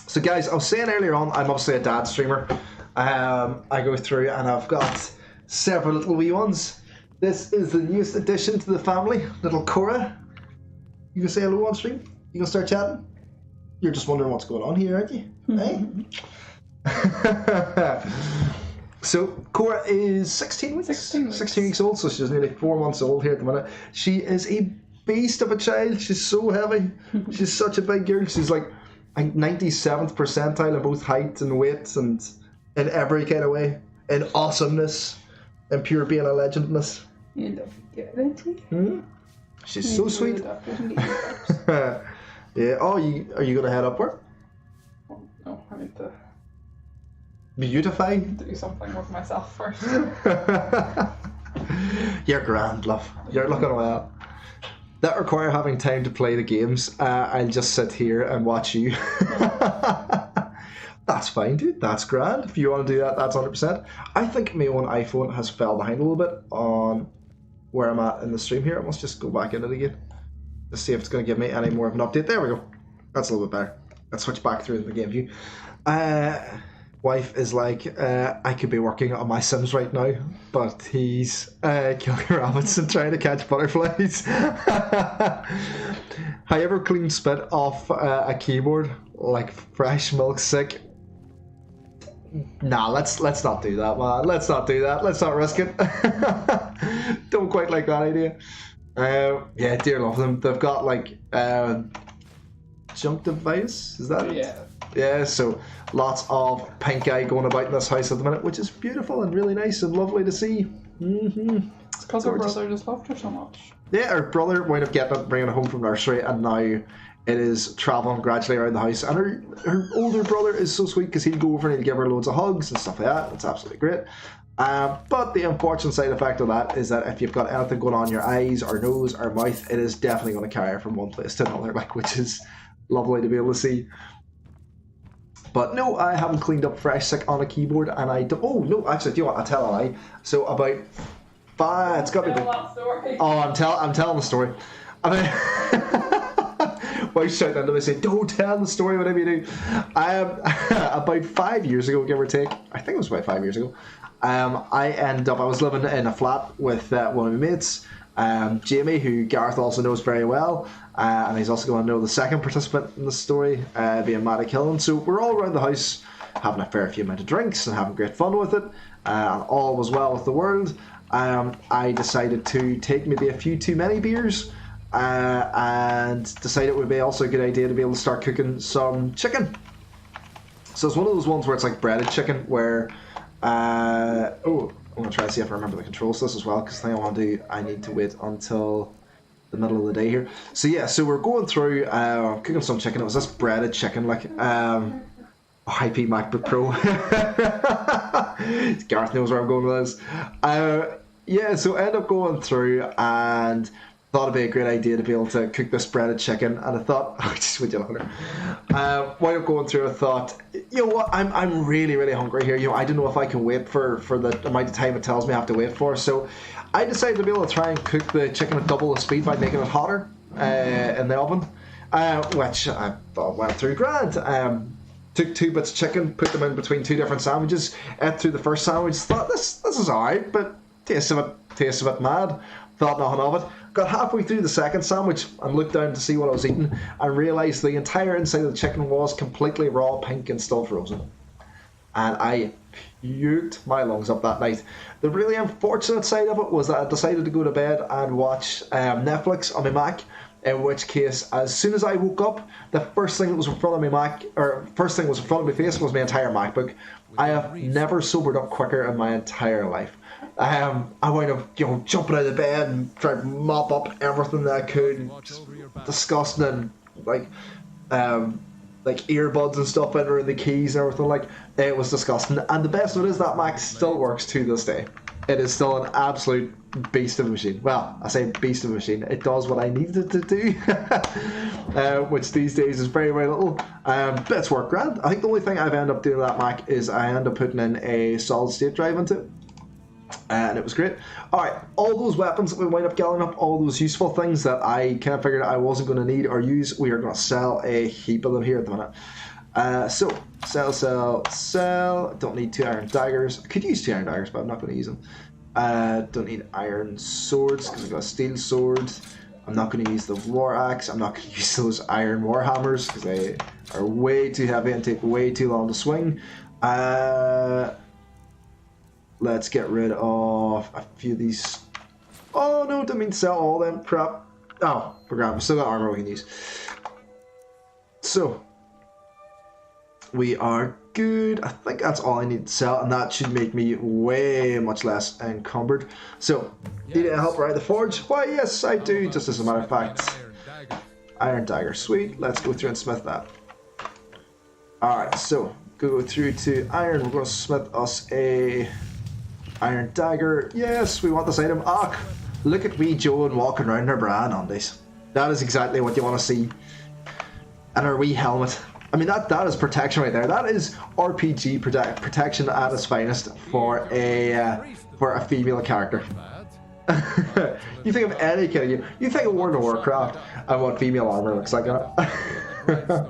So guys, I was saying earlier on, I'm obviously a dad streamer. I go through and I've got several little wee ones. This is the newest addition to the family, little Cora. You gonna say hello on stream? You gonna start chatting? You're just wondering what's going on here, aren't you? Hey? So Cora is 16 weeks? 16 weeks old, so she's nearly 4 months old here at the minute. She is a beast of a child. She's so heavy. She's such a big girl. She's like 97th percentile in both height and weight and in every kind of way. In awesomeness and pure being a legendness. You don't get it. She's so sweet. Yeah. Oh, are you gonna head upward? Oh, no, I need to Beautify? do something with myself first. You're grand, love. You're looking well. That require having time to play the games. I'll just sit here and watch you. That's fine, dude. That's grand. If you want to do that, that's 100%. I think my own iPhone has fell behind a little bit on where I'm at in the stream here. I must just go back in it again to see if it's going to give me any more of an update. There we go. That's a little bit better. Let's switch back through the game view. Wife is like, I could be working on my Sims right now, but he's killing rabbits and trying to catch butterflies. However, clean spit off a keyboard like fresh milk sick. Nah, let's not do that, man. Let's not do that. Let's not risk it. Don't quite like that idea. Yeah, dear love them. They've got like conjunctivitis. Is that it? Yeah. Yeah, so lots of pink eye going about in this house at the minute, which is beautiful and really nice and lovely to see. It's because her brother just loved her so much. Yeah, her brother wound up getting it, bringing it home from nursery, and now it is travelling gradually around the house. And her older brother is so sweet because he'd go over and he'd give her loads of hugs and stuff like that. It's absolutely great. But the unfortunate side effect of that is that if you've got anything going on in your eyes or nose or mouth, it is definitely going to carry her from one place to another, like, which is lovely to be able to see. But no, I haven't cleaned up fresh sick on a keyboard, and I don't. Oh no, actually, do you want? I'll tell a lie. So about 5, it's got to be. Oh, I'm telling the story. I mean, why shout into me saying, "Don't tell the story, whatever you do." About 5 years ago, give or take. I think it was about 5 years ago. I was living in a flat with one of my mates, Jamie, who Gareth also knows very well. And he's also going to know the second participant in the story, being Matty Killen. So we're all around the house having a fair few amount of drinks and having great fun with it. And all was well with the world. I decided to take maybe a few too many beers and decided it would be also a good idea to be able to start cooking some chicken. So it's one of those ones where it's like breaded chicken where... I'm going to try to see if I remember the controls to this as well, because the thing I need to wait until the middle of the day here. So yeah, so we're going through cooking some chicken. It was this breaded chicken, like IP MacBook Pro. Gareth knows where I'm going with this. Yeah, so I ended up going through and thought it'd be a great idea to be able to cook this breaded chicken, and I thought, oh, just would you look at it. While I'm going through, I thought, you know what, I'm really, really hungry here. You know, I don't know if I can wait for the amount of time it tells me I have to wait for. So I decided to be able to try and cook the chicken at double the speed by making it hotter in the oven, which I thought went through grand. Took 2 bits of chicken, put them in between 2 different sandwiches, ate through the first sandwich, thought this is alright, but tastes a bit mad. Thought nothing of it. Got halfway through the second sandwich and looked down to see what I was eating and realised the entire inside of the chicken was completely raw, pink and still frozen. And I puked my lungs up that night. The really unfortunate side of it was that I decided to go to bed and watch Netflix on my Mac, in which case, as soon as I woke up, the first thing that was in front of my Mac, or first thing was in front of my face, was my entire MacBook. I have never sobered up quicker in my entire life. I wound up, jumping out of bed and trying to mop up everything that I could. Just disgusting, and like earbuds and stuff in around the keys and everything. Like, it was disgusting. And the best of it is that Mac still works to this day. It is still an absolute beast of a machine. Well, I say beast of a machine. It does what I needed it to do, which these days is very, very little. But it's worked grand. I think the only thing I've ended up doing with that Mac is I ended up putting in a solid state drive into it. And it was great. Alright, all those weapons that we wind up gathering up, all those useful things that I kind of figured I wasn't going to need or use, we are going to sell a heap of them here at the minute. So, sell. Don't need 2 iron daggers. I could use 2 iron daggers, but I'm not going to use them. Don't need iron swords because I've got a steel sword. I'm not going to use the war axe. I'm not going to use those iron war hammers because they are way too heavy and take way too long to swing. Let's get rid of a few of these. Oh no, didn't mean to sell all them. Crap. Oh, forgot. We've still got armor we can use. So, we are good. I think that's all I need to sell, and that should make me way much less encumbered. So, need any help around the forge? Why, yes, I do, just as a matter of fact. Iron dagger, sweet. Let's go through and smith that. Alright, so, go through to iron. We're going to smith us a iron dagger. Yes, we want this item. Ah, look at wee Joan walking around her bra and undies. That is exactly what you want to see. And her wee helmet. I mean, that is protection right there. That is RPG protection at its finest for a female character. You think of any kind of game. You think of World of Warcraft and what female armor looks like on it.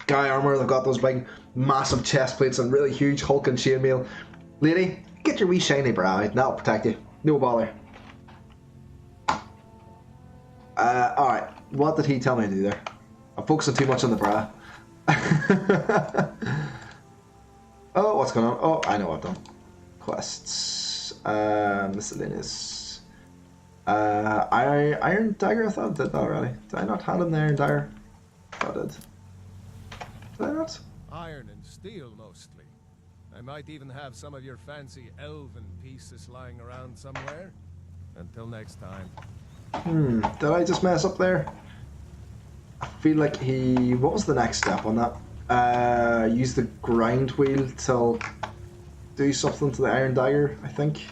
Guy armor, they've got those big massive chest plates and really huge hulking chainmail. Lady, get your wee shiny bra out, that'll protect you. No bother. Alright, what did he tell me to do there? I'm focusing too much on the bra. Oh, what's going on? Oh, I know what I've done. Quests. Miscellaneous. Iron dagger, I thought I did that already. Did I not hand him the iron dagger? I thought I did. Did I not? Iron and steel, mostly. I might even have some of your fancy elven pieces lying around somewhere. Until next time. Did I just mess up there? I feel like what was the next step on that? Use the grind wheel to do something to the iron dagger, I think.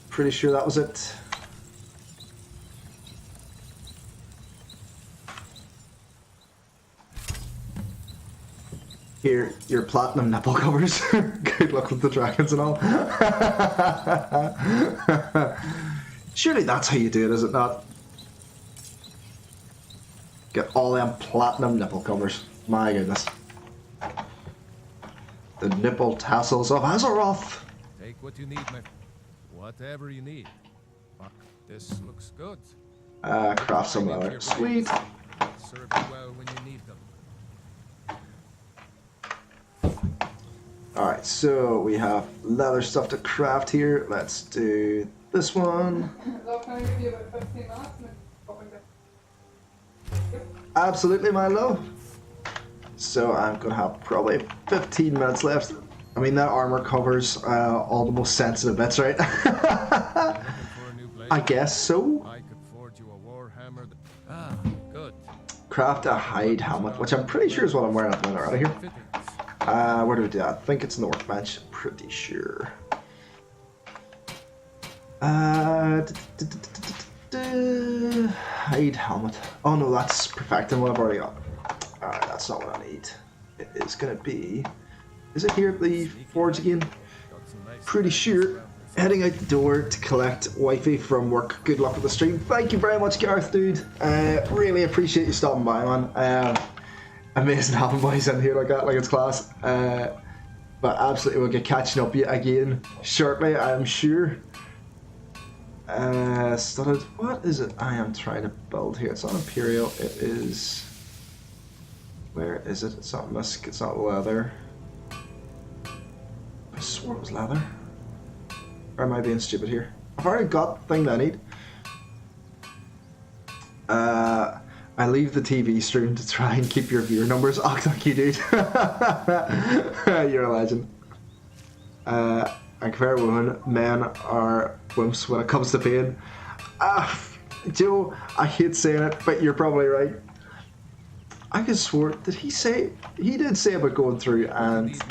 Pretty sure that was it. Here, your platinum nipple covers. Good luck with the dragons and all. Surely that's how you do it, is it not? Get all them platinum nipple covers. My goodness. The nipple tassels of Azeroth. Take what you need, whatever you need. This looks good. Craft some other. Sweet. Serve you well when you need them. Alright, so we have leather stuff to craft here. Let's do this one. Absolutely, my love. So I'm going to have probably 15 minutes left. I mean, that armor covers all the most sensitive bits, right? I guess so. I could forge you a warhammer Craft a hide helmet, which I'm pretty sure is what I'm wearing at the minute. Out of here. Where do we do that? I think it's in the workbench. Pretty sure. Hide helmet. Oh no, that's perfecting what I've already got. Alright, that's not what I need. It is gonna be. Is it here at the forge again? Pretty sure. Heading out the door to collect wifey from work. Good luck with the stream. Thank you very much, Gareth, dude. Really appreciate you stopping by, man. Amazing having boys in here like that, like it's class. But absolutely, we'll get catching up yet again shortly, I'm sure. Started. What is it I am trying to build here? It's not Imperial. It is. Where is it? It's not Musk. It's not leather. I swore it was leather. Or am I being stupid here? I've already got the thing that I need. I leave the TV stream to try and keep your viewer numbers. Oh, thank you, dude. You're a legend. I compare women, men are wimps when it comes to pain. Joe, I hate saying it, but you're probably right. I could swore, did he say, he did say about going through and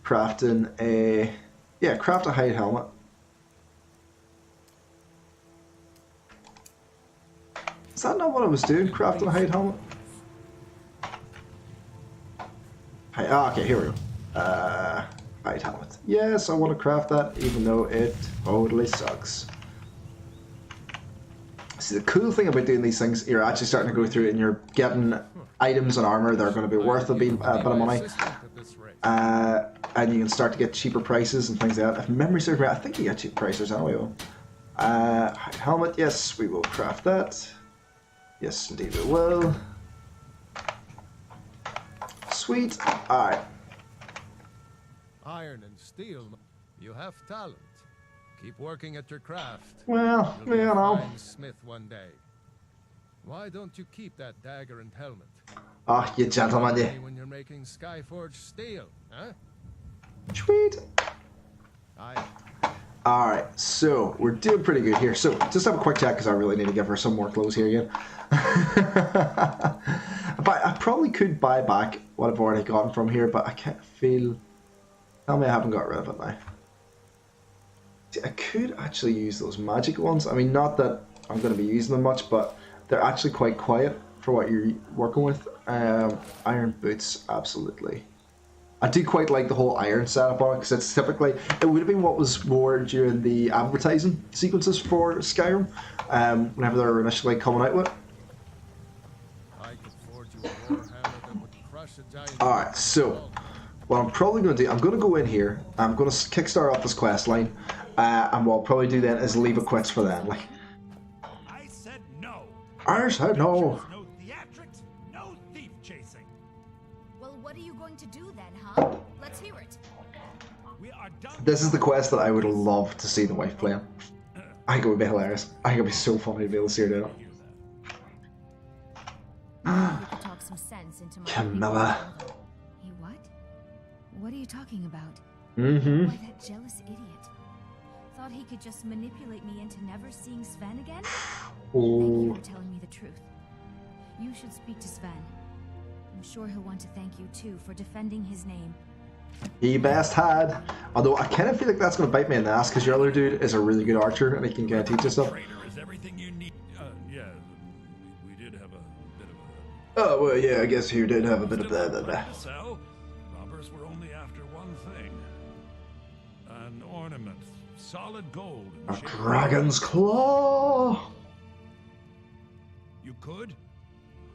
crafting a, yeah, craft a hide helmet. Is that not what I was doing, crafting a hide helmet? Okay, here we go. Hide helmet. Yes, I want to craft that, even though it totally sucks. See, the cool thing about doing these things, you're actually starting to go through and you're getting items and armor that are going to be worth a bit of money. And you can start to get cheaper prices and things like that. If memory serves me, I think you get cheap prices anyway. Helmet, yes, we will craft that. Yes, indeed we will. Sweet. Alright. Iron and steel, you have talent. Keep working at your craft. Well, You'll be you a know. fine smith one day. Why don't you keep that dagger and helmet? Ah, you gentleman, you. When you're making Skyforge steel, huh? Sweet. Aye. Alright, so we're doing pretty good here. So just have a quick check because I really need to give her some more clothes here again. But I probably could buy back what I've already gotten from here, but I can't feel. Tell me I haven't got rid of it now. See, I could actually use those magic ones. I mean, not that I'm going to be using them much, but they're actually quite quiet for what you're working with. Iron boots, absolutely. I do quite like the whole iron setup on it because it's typically, it would have been what was more during the advertising sequences for Skyrim, whenever they were initially coming out with it. Alright, so what I'm probably going to do, I'm going to go in here, I'm going to kickstart off this quest line, and what I'll probably do then is leave it quits for then. Like, I said no. I said no. No theatrics, no thief chasing. Well, what are you going to do then, huh? Let's hear it. We are done. This is the quest that I would love to see the wife playing. I think it would be hilarious. I think it would be so funny to be able to see her doing it. You could talk some sense into my Camilla. He what? What are you talking about? Mm-hmm. Why, that jealous idiot. Thought he could just manipulate me into never seeing Sven again? Thank you for telling me the truth. You should speak to Sven. I'm sure he'll want to thank you too for defending his name. He best had. Although I kind of feel like that's going to bite me in the ass because your other dude is a really good archer and he can kind of teach you stuff. Trader is everything you need. Yeah, we did have a bit of a. Oh, well, yeah, I guess you did have a bit of that. So, robbers were only after one thing: an ornament, solid gold. A dragon's claw. You could?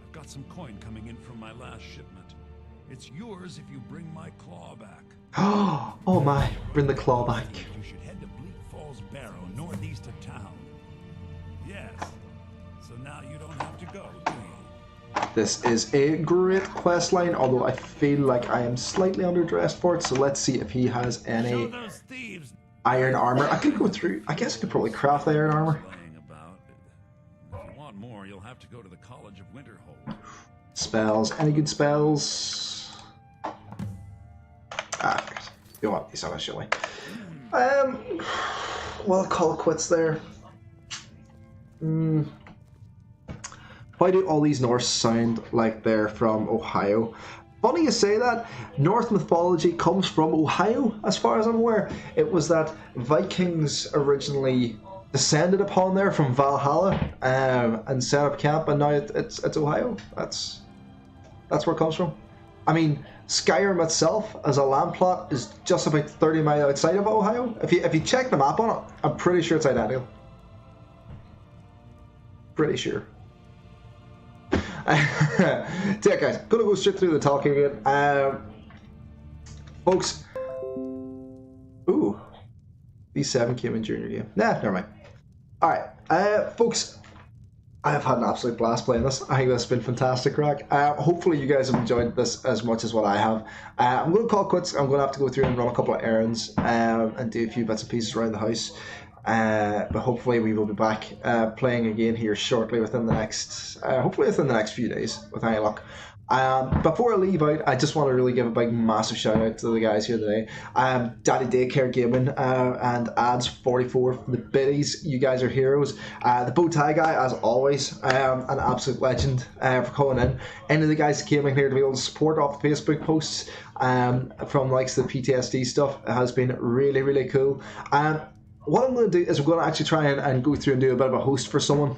I've got some coin coming in from my last shipment. It's yours if you bring my claw back. Oh my, bring the claw back. You should head to Bleak Falls Barrow, northeast of town. Yes. So now you don't have to go, do you? This is a great quest line, although I feel like I am slightly underdressed for it, so let's see if he has any iron armor. I could go through, I guess I could probably craft iron armor. If you want more, you'll have to go to the College of Winterhold. Spells, any good spells? You know what, he's not showing. Well, I'll call it quits there. What Why do all these Norse sound like they're from Ohio? Funny you say that. Norse mythology comes from Ohio, as far as I'm aware. It was that Vikings originally descended upon there from Valhalla and set up camp, and now it's Ohio. That's where it comes from. I mean, Skyrim itself, as a land plot, is just about 30 miles outside of Ohio. If you check the map on it, I'm pretty sure it's identical. Pretty sure. Yeah, guys, gonna go straight through the talking again. Folks. Ooh. B7 came in during your game. Nah, never mind. Alright, folks. I have had an absolute blast playing this. I think this has been fantastic, Rack. Hopefully you guys have enjoyed this as much as what I have. I'm going to call it quits. I'm going to have to go through and run a couple of errands and do a few bits and pieces around the house. But hopefully we will be back playing again here shortly within the next, hopefully within the next few days with any luck. Before I leave out, I just want to really give a big massive shout out to the guys here today. Daddy Daycare Gaming and Ads44 from the biddies. You guys are heroes. The bow tie guy, as always, an absolute legend for calling in. Any of the guys that came in here to be able to support off the Facebook posts from likes the PTSD stuff has been really, really cool. What I'm going to do is we're going to actually try and go through and do a bit of a host for someone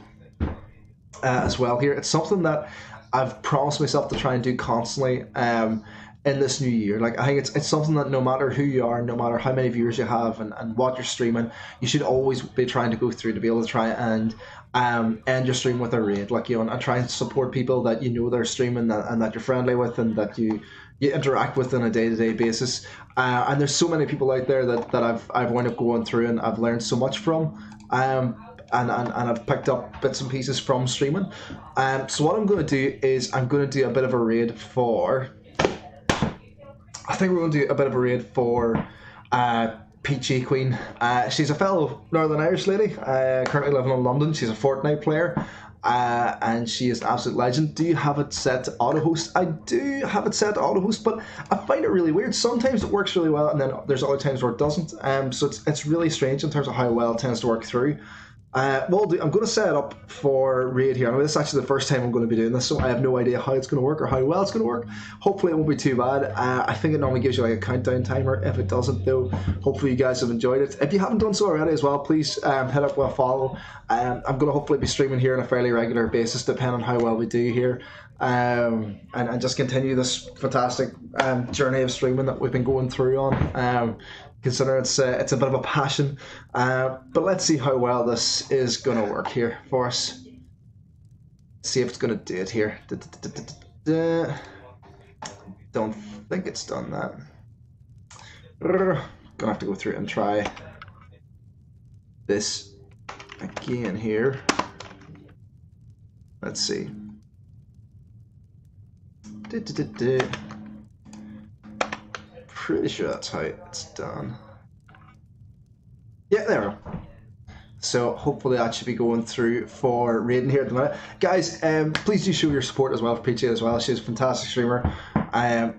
as well here. It's something that I've promised myself to try and do constantly in this new year. Like, I think it's something that no matter who you are, no matter how many viewers you have and what you're streaming, you should always be trying to go through to be able to try and end your stream with a raid, like, you know, and try and support people that you know they're streaming and that you're friendly with and that you interact with on a day-to-day basis. And there's so many people out there that I've wound up going through and I've learned so much from. And I've picked up bits and pieces from streaming. So what I'm going to do is I'm going to do a bit of a raid for... I think we're going to do a bit of a raid for Peachy Queen. She's a fellow Northern Irish lady, currently living in London. She's a Fortnite player. And she is an absolute legend. Do you have it set to auto host? I do have it set to auto host, but I find it really weird. Sometimes it works really well, and then there's other times where it doesn't. So it's really strange in terms of how well it tends to work through. Well, I'm going to set it up for raid here. I mean, this is actually the first time I'm going to be doing this, so I have no idea how it's going to work or how well it's going to work. Hopefully it won't be too bad. I think it normally gives you like a countdown timer. If it doesn't, though, hopefully you guys have enjoyed it. If you haven't done so already as well, please hit up with a follow. I'm going to hopefully be streaming here on a fairly regular basis, depending on how well we do here. And just continue this fantastic journey of streaming that we've been going through on. Consider it's a bit of a passion, but let's see how well this is going to work here for us. See if it's going to do it here. Don't think it's done that. Gonna have to go through and try this again here. Let's see. Pretty sure that's how it's done. Yeah, there we go. So hopefully that should be going through for raiding here at the minute. Guys, please do show your support as well for Peachy as well. She's a fantastic streamer.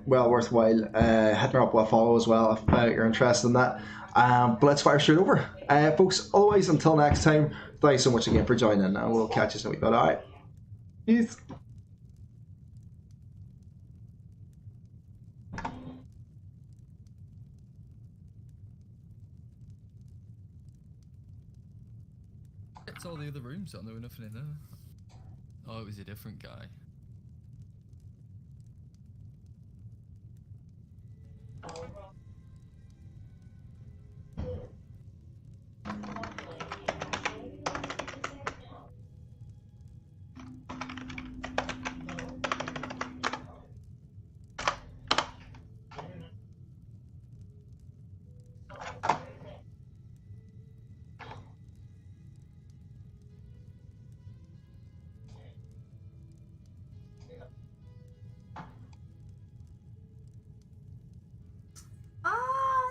Well worthwhile hitting her up with a follow as well if you're interested in that. But let's fire straight over. Folks, otherwise, until next time, thanks so much again for joining, and we'll catch you soon. Alright. Peace. Checked all the other rooms, there was nothing in there. Oh, it was a different guy.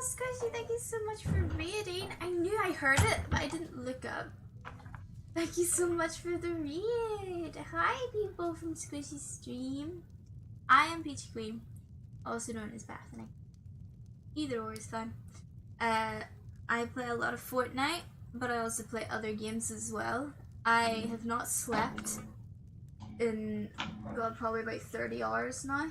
Squishy, thank you so much for reading. I knew I heard it, but I didn't look up. Thank you so much for the read. Hi, people from Squishy Stream. I am Peachy Queen, also known as Bethany. Either or is fun. I play a lot of Fortnite, but I also play other games as well. I have not slept in, God, probably about 30 hours now.